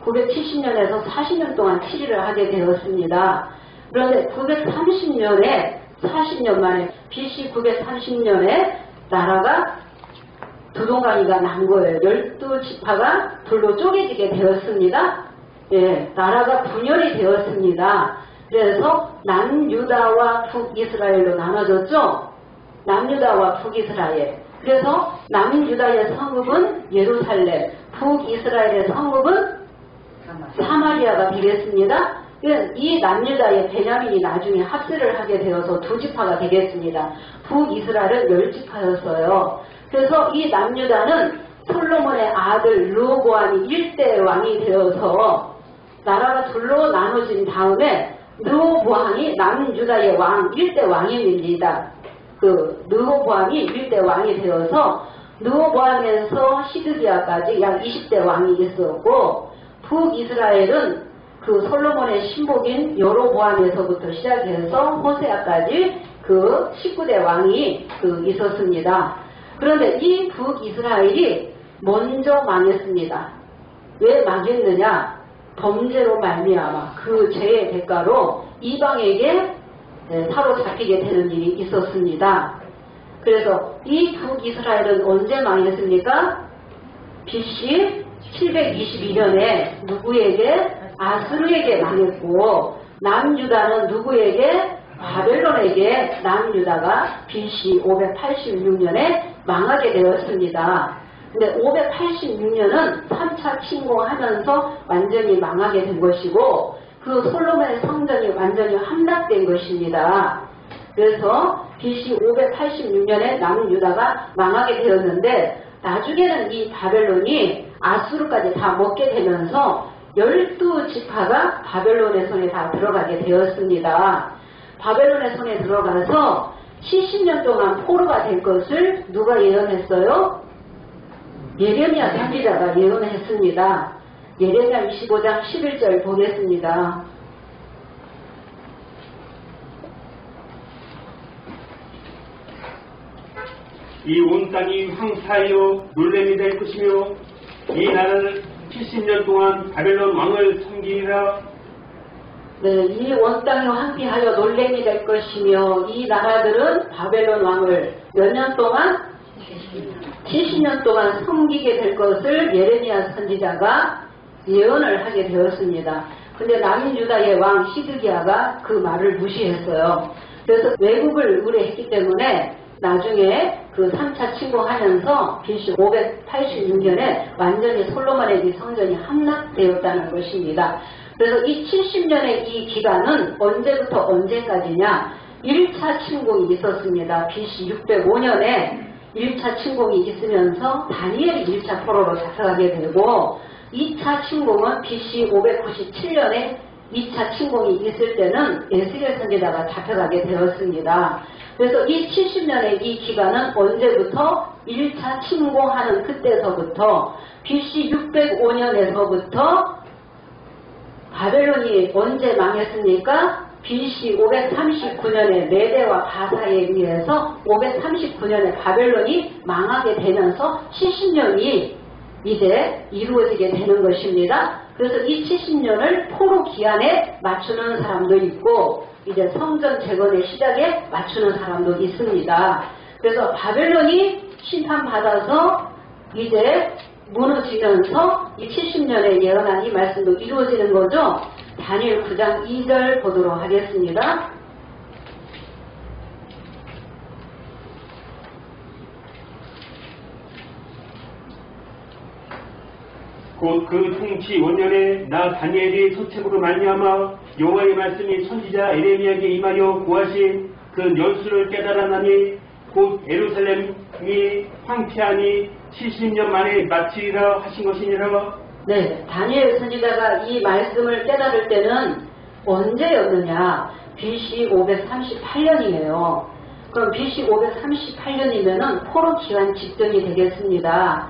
970년에서 40년 동안 치리를 하게 되었습니다. 그런데 930년에 40년 만에 BC 930년에 나라가 두동강이가 난 거예요. 12지파가 둘로 쪼개지게 되었습니다. 예, 나라가 분열이 되었습니다. 그래서 남유다와 북이스라엘로 나눠졌죠. 남유다와 북이스라엘. 그래서 남유다의 성읍은 예루살렘, 북이스라엘의 성읍은 사마리아가 되겠습니다. 이 남유다의 베냐민이 나중에 합세를 하게 되어서 두 지파가 되겠습니다. 북이스라엘은 10지파였어요. 그래서 이 남유다는 솔로몬의 아들 르호보암이 1대 왕이 되어서 나라가 둘로 나눠진 다음에 르호보암이 남유다의 왕 1대 왕입니다. 그 르호보암이 1대 왕이 되어서 르호보암에서 시드기야까지 약 20대 왕이 있었고 북이스라엘은 그 솔로몬의 신복인 여로보암에서부터 시작해서 호세아까지 그 19대 왕이 있었습니다. 그런데 이 북이스라엘이 먼저 망했습니다. 왜 망했느냐? 범죄로 말미암아 그 죄의 대가로 이방에게 사로잡히게 되는 일이 있었습니다. 그래서 이 북이스라엘은 언제 망했습니까? BC 722년에 누구에게? 아수르에게 망했고 남유다는 누구에게? 바벨론에게 남유다가 BC 586년에 망하게 되었습니다. 근데 586년은 3차 침공하면서 완전히 망하게 된 것이고 그 솔로몬의 성전이 완전히 함락된 것입니다. 그래서 BC 586년에 남유다가 망하게 되었는데 나중에는 이 바벨론이 아수르까지 다 먹게 되면서 12지파가 바벨론의 손에 다 들어가게 되었습니다. 바벨론의 손에 들어가서 70년 동안 포로가 될 것을 누가 예언했어요? 예레미야 선지자가 예언했습니다. 예레미야 25장 11절 보겠습니다. 이 온 땅이 황폐하여 놀램이 될 것이며 이 나라를 70년 동안 바벨론 왕을 섬기리라. 네, 이 온 땅이 황폐하여 놀램이 될 것이며 이 나라들은 바벨론 왕을 몇 년 동안? 70년 동안 섬기게 될 것을 예레미야 선지자가 예언을 하게 되었습니다. 근데 남유다의 왕 시드기야가 그 말을 무시했어요. 그래서 왜곡을 의뢰했기 때문에 나중에 그 3차 침공하면서 BC 586년에 완전히 솔로몬의 성전이 함락되었다는 것입니다. 그래서 이 70년의 이 기간은 언제부터 언제까지냐? 1차 침공이 있었습니다. BC 605년에 1차 침공이 있으면서 다니엘이 1차 포로로 잡혀가게 되고 2차 침공은 BC 597년에 2차 침공이 있을 때는 에스겔 선지자가 잡혀가게 되었습니다. 그래서 이 70년의 이 기간은 언제부터? 1차 침공하는 그때서부터 BC 605년에서부터 바벨론이 언제 망했습니까? BC 539년에 메대와 바사에 의해서 539년에 바벨론이 망하게 되면서 70년이 이제 이루어지게 되는 것입니다. 그래서 이 70년을 포로 기한에 맞추는 사람도 있고 이제 성전 재건의 시작에 맞추는 사람도 있습니다. 그래서 바벨론이 심판받아서 이제 무너지면서 이 70년에 예언한 이 말씀도 이루어지는 거죠. 다니엘 9장 2절 보도록 하겠습니다. 곧 그 통치 원년에 나 다니엘이 소책으로 말미암아 여호와의 말씀이 선지자 에레미야에게 임하여 구하신 그 연수를 깨달았나니 곧 예루살렘이 황폐하니 70년 만에 마치리라 하신 것이니라. 네, 다니엘 선지자가 이 말씀을 깨달을 때는 언제였느냐? BC 538년이에요. 그럼 BC 538년이면은 포로 기한 직전이 되겠습니다.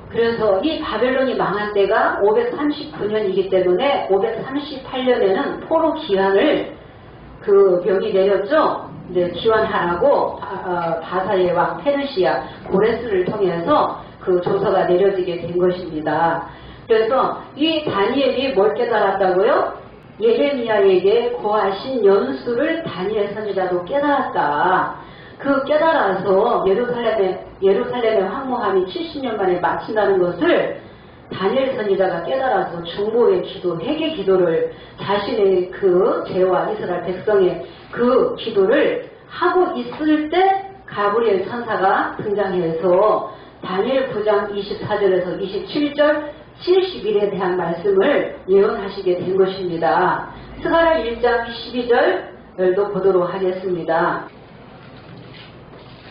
그래서 이 바벨론이 망한 때가 539년이기 때문에 538년에는 포로 기한을 그 명이 내렸죠. 이제 기환하라고 바사의 왕 페르시아 고레스를 통해서 그 조서가 내려지게 된 것입니다. 그래서 이 다니엘이 뭘 깨달았다고요? 예레미야에게 고하신 연수를 다니엘 선지자도 깨달았다. 그 깨달아서 예루살렘의 황무함이 70년 만에 마친다는 것을 다니엘 선지자가 깨달아서 중보의 기도, 회개 기도를 자신의 그 죄와 이스라엘 백성의 그 기도를 하고 있을 때 가브리엘 천사가 등장해서 다니엘 9장 24절에서 27절 70일에 대한 말씀을 예언하시게 된 것입니다. 스가랴 1장 12절도 보도록 하겠습니다.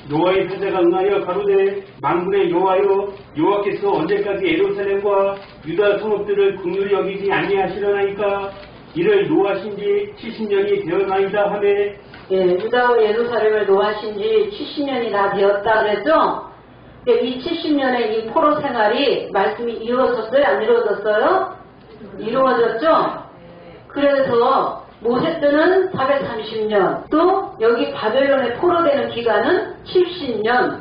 여호와의 사자가 응하여 가로되 만군의 여호와여 여호와께서 언제까지 예루살렘과 유다 성읍들을 긍휼히 여기지 아니하시려나이까 이를 노하신 지 70년이 되었나이다 하매 예, 유다와 예루살렘을 노하신 지 70년이 다 되었다 그랬죠? 이 70년의 이 포로 생활이 말씀이 이루어졌어요? 안 이루어졌어요? 이루어졌죠? 그래서 모세 때는 430년, 또 여기 바벨론에 포로되는 기간은 70년,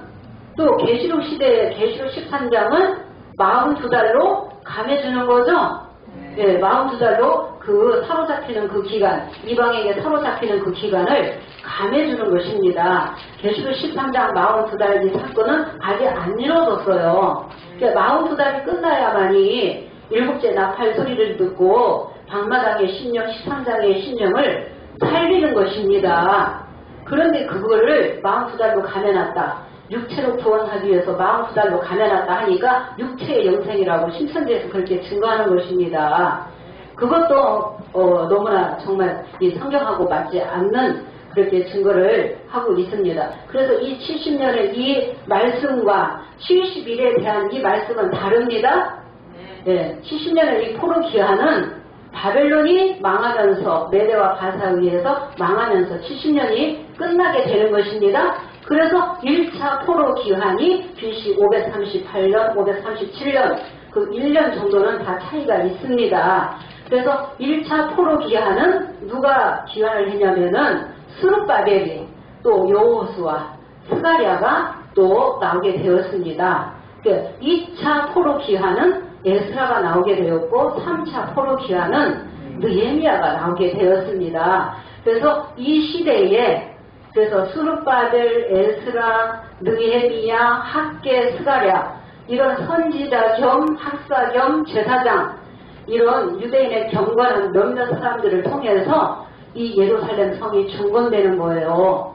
또 계시록 시대의 계시록 13장은 42달로 감해주는 거죠? 네, 42달로 그 사로잡히는 그 기간, 이방에게 사로잡히는 그 기간을 감해주는 것입니다. 계시록 13장 42달 이 사건은 아직 안 이루어졌어요. 그러니까 42달이 끝나야만이 일곱째 나팔 소리를 듣고 방마당의 신령 13장의 신령을 살리는 것입니다. 그런데 그거를 42달로 감해놨다. 육체로 구원하기 위해서 42달로 감해놨다 하니까 육체의 영생이라고 신천지에서 그렇게 증거하는 것입니다. 그것도 너무나 정말 이 성경하고 맞지 않는 그렇게 증거를 하고 있습니다. 그래서 이 70년의 이 말씀과 70일에 대한 이 말씀은 다릅니다. 네, 70년의 이 포로 기한은 바벨론이 망하면서 메대와 바사에 의해서 망하면서 70년이 끝나게 되는 것입니다. 그래서 1차 포로 기한이 BC 538년, 537년 그 1년 정도는 다 차이가 있습니다. 그래서 1차 포로 기한은 누가 기한을 했냐면은 스룹바벨이 또 여호수아, 스가랴가 또 나오게 되었습니다. 2차 포로 기한은 에스라가 나오게 되었고 3차 포로 기한은 느헤미야가 나오게 되었습니다. 그래서 이 시대에 그래서 스룹바벨, 에스라, 느헤미야, 학개, 스가랴 이런 선지자 겸 학사 겸 제사장 이런 유대인의 경관한 몇몇 사람들을 통해서 이 예루살렘 성이 중건되는 거예요.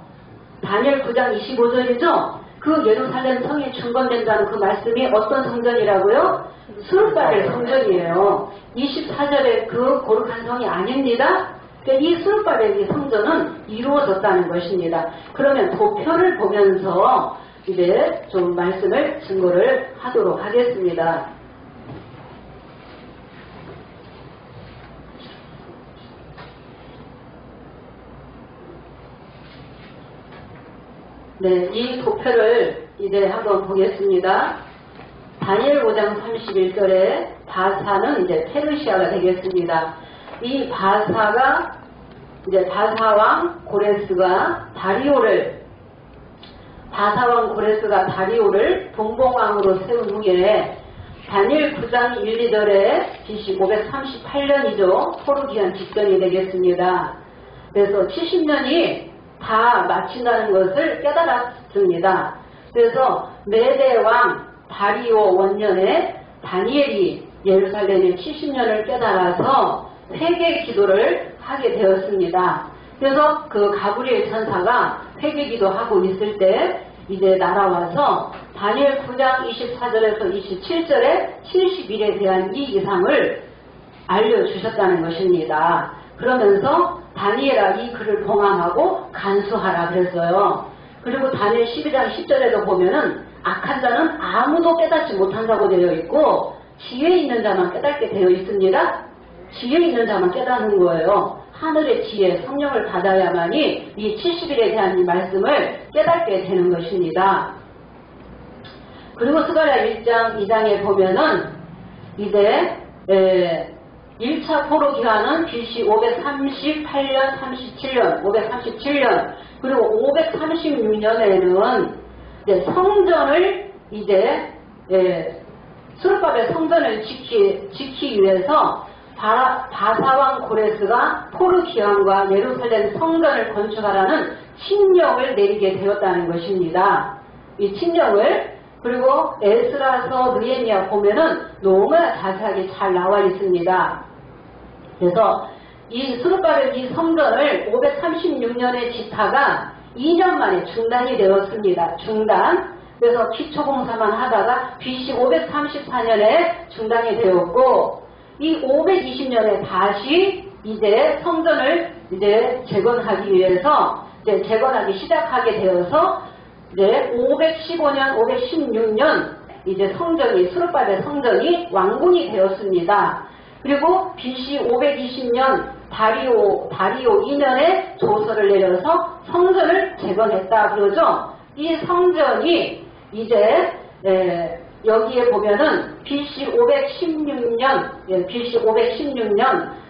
다니엘 9장 25절이죠? 그 예루살렘 성이 중건된다는 그 말씀이 어떤 성전이라고요? 스룹바벨 성전이에요. 24절에 그 거룩한 성이 아닙니다. 이 스룹바벨 성전은 이루어졌다는 것입니다. 그러면 도표를 보면서 이제 좀 말씀을 증거를 하도록 하겠습니다. 네, 이 도표를 이제 한번 보겠습니다. 다니엘 5장 31절에 바사는 이제 페르시아가 되겠습니다. 이 바사가 이제 바사왕 고레스가 다리오를 동봉왕으로 세운 후에 다니엘 9장 1, 2절에 BC 538년이죠. 포로기한 직전이 되겠습니다. 그래서 70년이 다 마친다는 것을 깨달았습니다. 그래서 메대왕 다리오 원년에 다니엘이 예루살렘의 70년을 깨달아서 회개 기도를 하게 되었습니다. 그래서 그 가브리엘 천사가 회개 기도하고 있을 때 이제 날아와서 다니엘 9장 24절에서 27절에 70일에 대한 이 이상을 알려주셨다는 것입니다. 그러면서 다니엘아 이 글을 봉함하고 간수하라 그랬어요. 그리고 다니엘 12장 10절에도 보면은 악한 자는 아무도 깨닫지 못한다고 되어 있고 지혜 있는 자만 깨닫게 되어 있습니다. 지혜 있는 자만 깨닫는 거예요. 하늘의 지혜, 성령을 받아야만이 이 70일에 대한 이 말씀을 깨닫게 되는 것입니다. 그리고 스가랴 1장, 2장에 보면은 이제 1차 포로 기한은 BC 538년, 537년, 그리고 536년에는 이제 성전을 이제 스룹바벨 성전을 지키기 위해서 바사왕 고레스가 포로 기한과 예루살렘 성전을 건축하라는 칙령을 내리게 되었다는 것입니다. 이 칙령을 그리고 에스라서 느헤미야 보면은 너무나 자세하게 잘 나와 있습니다. 그래서 이 스룹바벨 이 성전을 536년에 짓다가 2년 만에 중단이 되었습니다. 중단. 그래서 기초공사만 하다가 BC 534년에 중단이 되었고, 이 520년에 다시 이제 성전을 이제 재건하기 위해서 이제 재건하기 시작하게 되어서 이제 515년, 516년 이제 성전이 스룹바벨 성전이 완공이 되었습니다. 그리고 BC 520년 다리오 2년에 조서를 내려서 성전을 재건했다 그러죠. 이 성전이 이제 여기에 보면은 BC 516년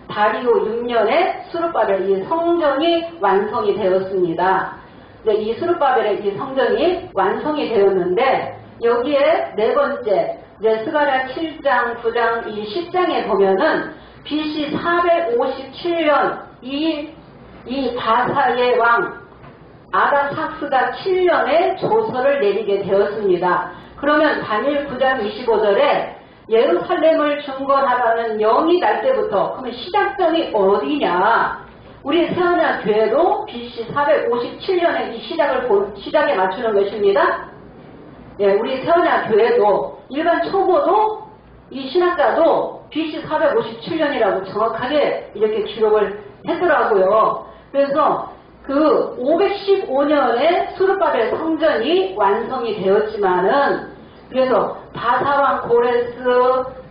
다리오 6년에 스룹바벨 이 성전이 완성이 되었습니다. 이 스룹바벨의 이 성전이 완성이 되었는데 여기에 네 번째 스가랴 7장, 9장, 이 10장에 보면은 BC 457년 이 바사의 왕 아다삭스다 7년에 조서를 내리게 되었습니다. 그러면 다니엘 9장 25절에 예루살렘을 중건하라는 영이 날 때부터, 그러면 시작점이 어디냐? 우리 세원야 교회도 BC 457년에 이 시작에 맞추는 것입니다. 예, 우리 세원야 교회도 일반 초보도 이 신학자도 BC 457년이라고 정확하게 이렇게 기록을 했더라고요. 그래서 그 515년에 스룹바벨 성전이 완성이 되었지만은, 그래서 바사왕 고레스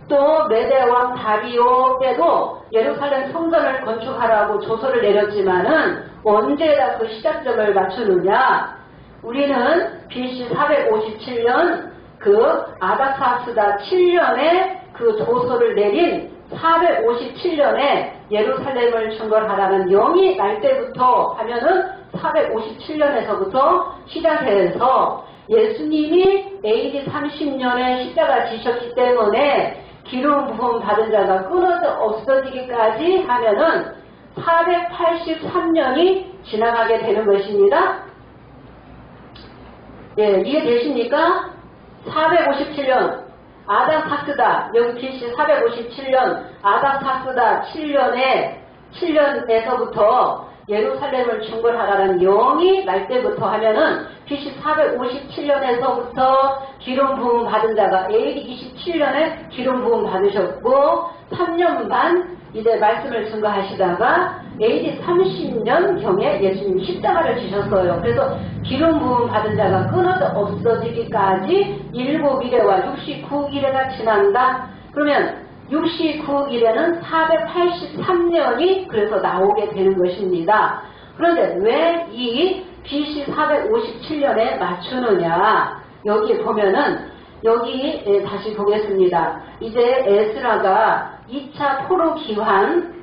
또 메대왕 다리오 때도 예루살렘 성전을 건축하라고 조서를 내렸지만은 언제나 그 시작점을 맞추느냐? 우리는 BC 457년 그 아닥사스다 7년에 그 조서를 내린 457년에 예루살렘을 중건하라는 영이 날 때부터 하면은 457년에서부터 시작해서 예수님이 AD 30년에 십자가 지셨기 때문에 기름 부음 받은 자가 끊어져 없어지기까지 하면은 483년이 지나가게 되는 것입니다. 예, 이해되십니까? 457년 아닥사스다, 여기 BC 457년 아닥사스다 7년에서부터 예루살렘을 중건하라는 영이 날 때부터 하면은 BC 457년에서부터 기름 부음 받은 자가 AD 27년에 기름 부음 받으셨고 3년 반 이제 말씀을 증거하시다가 AD 30년경에 예수님 십자가를 지셨어요. 그래서 기름 부음 받은 자가 끊어져 없어지기까지 7일에와 69일에가 지난다. 그러면 69일에는 483년이 그래서 나오게 되는 것입니다. 그런데 왜 이 BC 457년에 맞추느냐? 여기 보면은 여기 다시 보겠습니다. 이제 에스라가 2차 포로 기한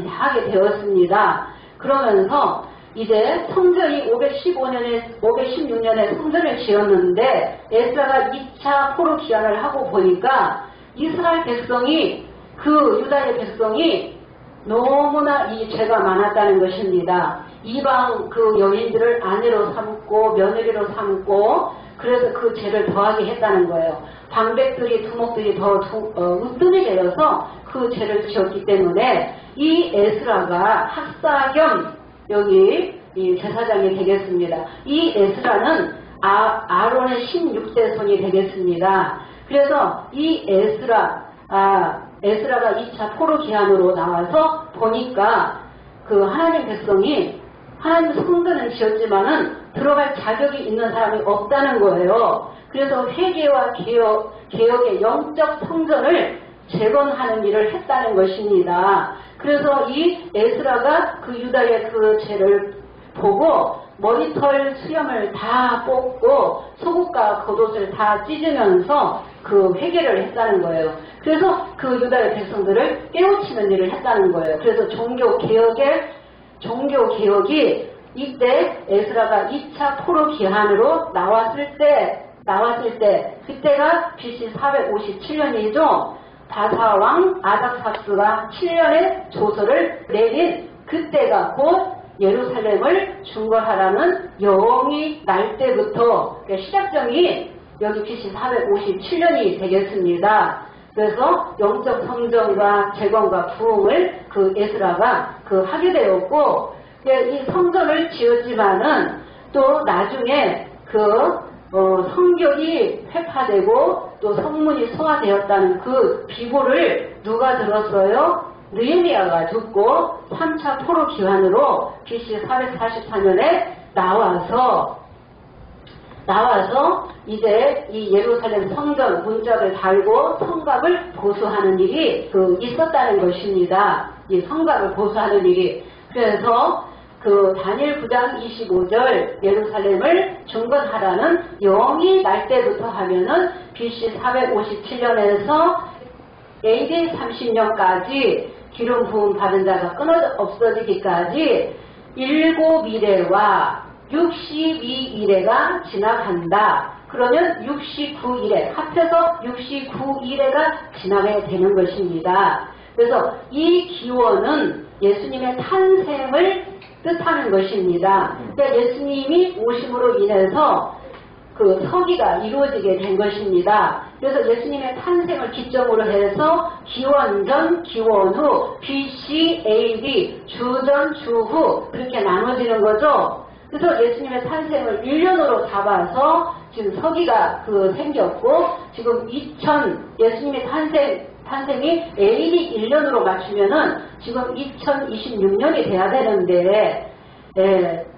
하게 되었습니다. 그러면서 이제 성전이 516년에 성전을 지었는데 에스라가 2차 포로 기한을 하고 보니까 이스라엘 백성이 그 유다의 백성이 너무나 이 죄가 많았다는 것입니다. 이방 그 여인들을 아내로 삼고 며느리로 삼고 그래서 그 죄를 더하게 했다는 거예요. 방백들이 두목들이 더 으뜸이 되어서 그 죄를 지었기 때문에 이 에스라가 학사 겸 여기 이 제사장이 되겠습니다. 이 에스라는 아론의 16대 손이 되겠습니다. 그래서 이 에스라가 2차 포로 기한으로 나와서 보니까 그 하나님 백성이 하나님 성전은 지었지만은 들어갈 자격이 있는 사람이 없다는 거예요. 그래서 회개와 개혁의 영적 성전을 재건하는 일을 했다는 것입니다. 그래서 이 에스라가 그 유다의 그 죄를 보고 머리털 수염을 다 뽑고 속옷과 겉옷을 다 찢으면서 그 회개를 했다는 거예요. 그래서 그 유다의 백성들을 깨우치는 일을 했다는 거예요. 그래서 종교 개혁이 이때 에스라가 2차 포로 기한으로 나왔을 때 그때가 BC 457년이죠. 바사왕 아닥사스가 7년의 조서를 내린 그때가 곧 예루살렘을 중건하라는 영이 날 때부터, 그러니까 시작점이 여기 BC 457년이 되겠습니다. 그래서 영적 성전과 재건과 부흥을 그 에스라가 하게 되었고, 이 성전을 지었지만은 또 나중에 성결이 회파되고 또 성문이 소화되었다는 그 비고를 누가 들었어요? 느헤미야가 듣고 3차 포로 기환으로 BC 444년에 나와서 이제 이 예루살렘 성전 문짝을 달고 성곽을 보수하는 일이 있었다는 것입니다. 이 성곽을 보수하는 일이. 그래서 다니엘 9장 25절 예루살렘을 중건하라는 영이 날 때부터 하면은 BC 457년에서 AD 30년까지 기름 부음 받은 자가 없어지기까지 7일에와 62일에가 지나간다. 그러면 69일에 합해서 69일에가 지나게 되는 것입니다. 그래서 이 기원은 예수님의 탄생을 뜻하는 것입니다. 그러니까 예수님이 오심으로 인해서 서기가 이루어지게 된 것입니다. 그래서 예수님의 탄생을 기점으로 해서 기원 전, 기원 후, BC, AD, 주전, 주후 그렇게 나눠지는 거죠. 그래서 예수님의 탄생을 1년으로 잡아서 지금 서기가 생겼고, 지금 예수님의 탄생이 AD 1년으로 맞추면은 지금 2026년이 돼야 되는데,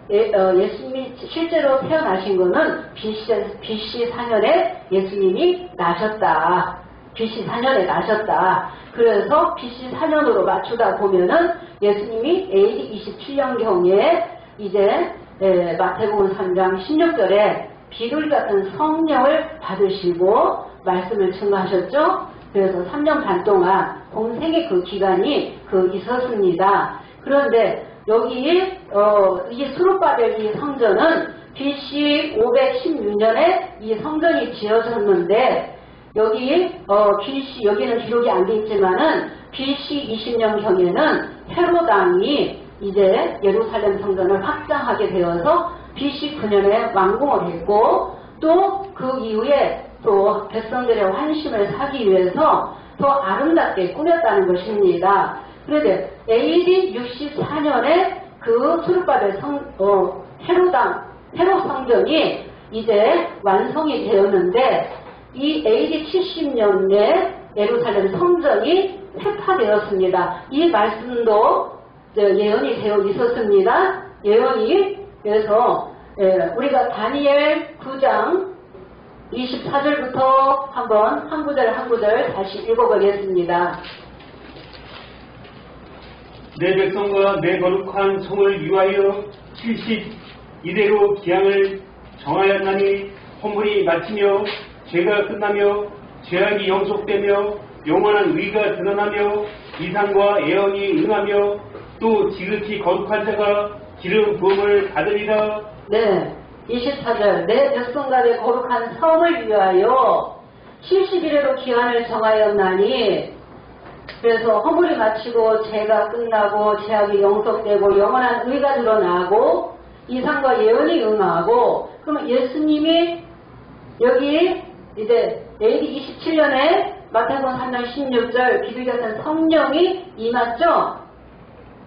예수님이 실제로 태어나신 거는 BC 4년에 예수님이 나셨다. BC 4년에 나셨다. 그래서 BC 4년으로 맞추다 보면은 예수님이 AD 27년경에 이제 마태복음 3장 16절에 비둘기 같은 성령을 받으시고 말씀을 증거하셨죠. 그래서 3년 반 동안 공생의 기간이 있었습니다. 그런데 여기 이 수룹바벨 이 성전은 BC 516년에 이 성전이 지어졌는데 여기는 기록이 안 돼 있지만은 BC 20년경에는 헤로당이 이제 예루살렘 성전을 확장하게 되어서 BC 9년에 완공을 했고, 또 그 이후에 또 백성들의 환심을 사기 위해서 더 아름답게 꾸몄다는 것입니다. 그런데 AD 64년에 수룹바벨 헤로 성전이 이제 완성이 되었는데, 이 AD 70년에 예루살렘 성전이 회파되었습니다. 이 말씀도 예언이 되어 있었습니다. 그래서 우리가 다니엘 9장 24절부터 한번 한 구절 다시 읽어보겠습니다. 내 백성과 내 거룩한 성을 위하여 70이대로 기한을 정하였나니, 헌물이 마치며 죄가 끝나며 죄악이 영속되며 영원한 의가 드러나며 이상과 예언이 응하며 또 지극히 거룩한 자가 기름 부음을 받으리라. 네, 24절 내 백성과 내 거룩한 성을 위하여 70일에로 기한을 정하였나니, 그래서 허물이 마치고 죄가 끝나고 죄악이 영속되고 영원한 의가 드러나고 이상과 예언이 응하고, 그러면 예수님이 여기 이제 AD 27년에 마태복음 3장 16절 비둘기 같은 성령이 임했죠.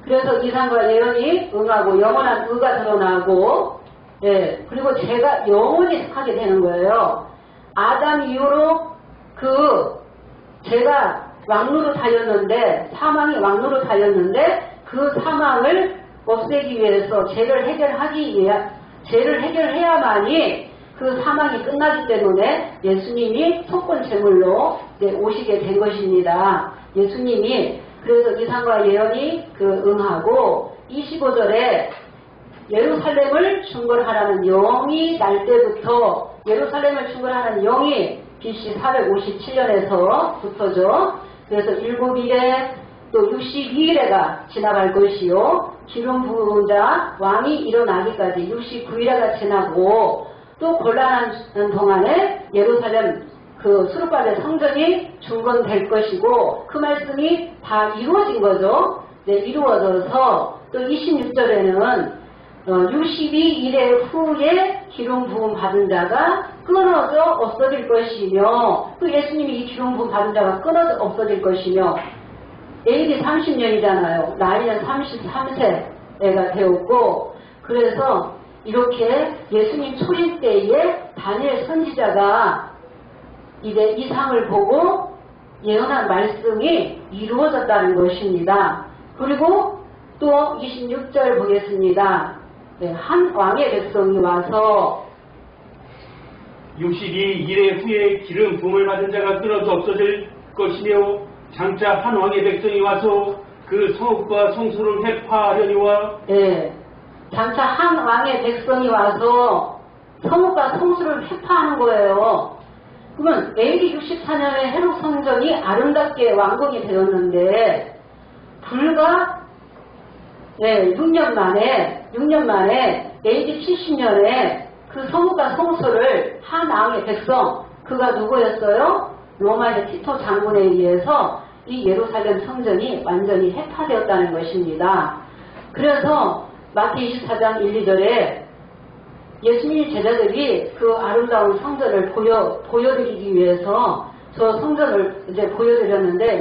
그래서 이상과 예언이 응하고 영원한 의가 드러나고, 그리고 죄가 영원히 하게 되는 거예요. 아담 이후로 죄가 왕노릇 하였는데, 사망이 왕노릇 하였는데 그 사망을 없애기 위해서 죄를 해결해야만이 그 사망이 끝나기 때문에 예수님이 속건 제물로 오시게 된 것입니다. 예수님이 그래서 이상과 예언이 응하고 25절에 예루살렘을 충건하라는 영이 날 때부터 예루살렘을 충건하는 영이 BC 457년에서부터죠. 그래서 7일에 또 62일에가 지나갈 것이요. 기름 부은 자 왕이 일어나기까지 69일에가 지나고 또 곤란한 동안에 예루살렘 수르바벨 성전이 중건될 것이고 그 말씀이 다 이루어진 거죠. 이루어져서 또 26절에는 62일의 후에 기름 부음 받은 자가 끊어져 없어질 것이며 또 예수님이 이 기름 부음 받은 자가 끊어져 없어질 것이며 AD 30년이잖아요. 나이는 33세가 되었고 그래서 이렇게 예수님 초림 때에 다니엘 선지자가 이제 이상을 보고 예언한 말씀이 이루어졌다는 것입니다. 그리고 또 26절 보겠습니다. 한 왕의 백성이 와서 62일의 후에 기름 부음을 받은 자가 끊어져 없어질 것이며 장차 한 왕의 백성이 와서 그 성읍과 성소를 회파하려니와 장차 한 왕의 백성이 와서 성읍과 성소를 회파하는 거예요. 그러면 AD 64년에 헤롯 성전이 아름답게 완공이 되었는데 불과 6년 만에 AD 70년에 그 성읍과 성소를 한 왕의 백성 그가 누구였어요? 로마의 티토 장군에 의해서 이 예루살렘 성전이 완전히 해파되었다는 것입니다. 그래서 마태 24장 1, 2절에 예수님 제자들이 그 아름다운 성전을 보여드리기 위해서 저 성전을 이제 보여드렸는데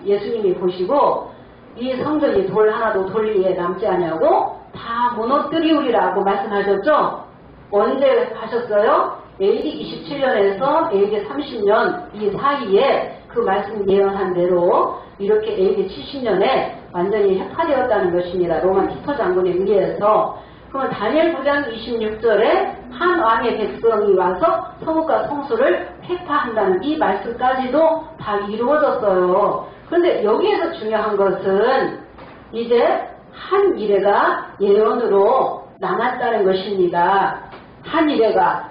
예수님이 보시고 이 성전이 돌 하나도 돌 위에 남지 않냐고 다 무너뜨리우리라고 말씀하셨죠? 언제 하셨어요? AD 27년에서 AD 30년 이 사이에 그 말씀 예언한 대로 이렇게 AD 70년에 완전히 해파되었다는 것입니다. 로마 티토 장군에 의해서. 그러면 다니엘 9장 26절에 한 왕의 백성이 와서 성읍과 성소를 회파한다는 이 말씀까지도 다 이루어졌어요. 그런데 여기에서 중요한 것은 이제 한 이레가 예언으로 남았다는 것입니다. 한 이레가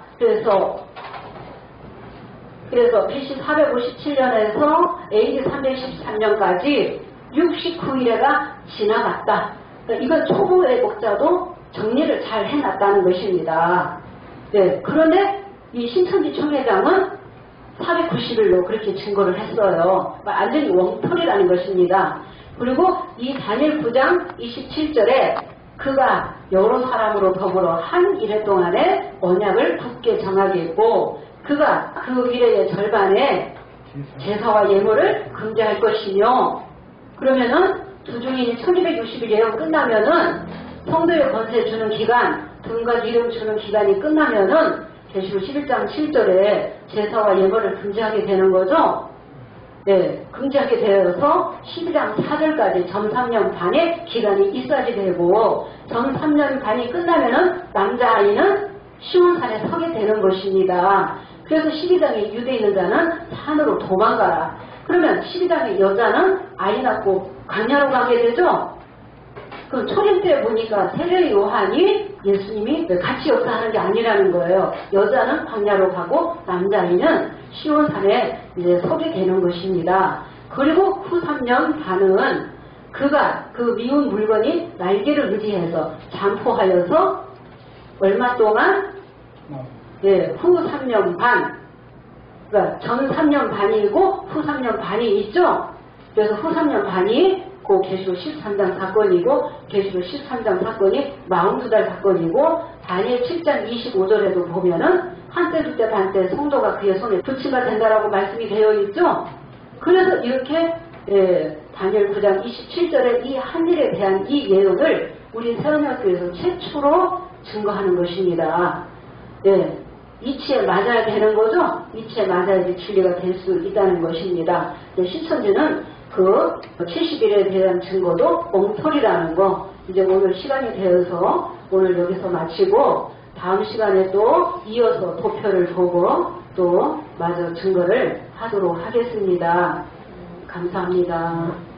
그래서 BC 457년에서 AD 313년까지 69일에가 지나갔다. 그러니까 이건 초보의 목자도 정리를 잘 해놨다는 것입니다. 그런데 이 신천지 총회장은 490일로 그렇게 증거를 했어요. 완전히 웡털이라는 것입니다. 그리고 이 다니엘 9장 27절에 그가 여러 사람으로 더불어 한 일해 동안에 언약을 굳게 정하겠고 그가 그 일의 절반에 제사와 예물을 금지할 것이며 그러면은 두중인이 1260일 예언 끝나면은 성도의 권세 주는 기간 등과 이름 주는 기간이 끝나면은 계시록 11장 7절에 제사와 예물을 금지하게 되는 거죠. 금지하게 되어서 12장 4절까지 전 3년 반의 기간이 있어야지 되고 전 3년 반이 끝나면은 남자아이는 시온산에 서게 되는 것입니다. 그래서 12장에 유대 있는 자는 산으로 도망가라. 그러면 12장의 여자는 아이 낳고 광야로 가게 되죠. 그럼 초림 때 보니까 세례 요한이 예수님이 같이 역사하는 게 아니라는 거예요. 여자는 광야로 가고 남자아이는 시온산에 이제 서게 되는 것입니다. 그리고 후 3년 반은 그가 그 미운 물건이 날개를 의지해서 잠포하여서 얼마 동안 후 3년 반 그러니까 전 3년 반이고 후 3년 반이 있죠. 그래서 후 3년 반이 그 계시록 13장 사건이고 계시록 13장 사건이 42달 사건이고 다니엘 7장 25절에도 보면은 한때 두때 반때 성도가 그의 손에 부치가 된다라고 말씀이 되어 있죠. 그래서 이렇게 다니엘 9장 27절에 이 한 일에 대한 이 예언을 우리 세원학교에서 최초로 증거하는 것입니다. 이치에 맞아야 되는 거죠. 이치에 맞아야지 진리가 될 수 있다는 것입니다. 신천지는 그 70일에 대한 증거도 엉터리라는 거 이제 오늘 시간이 되어서 오늘 여기서 마치고 다음 시간에 또 이어서 도표를 보고 또 마저 증거를 하도록 하겠습니다. 감사합니다.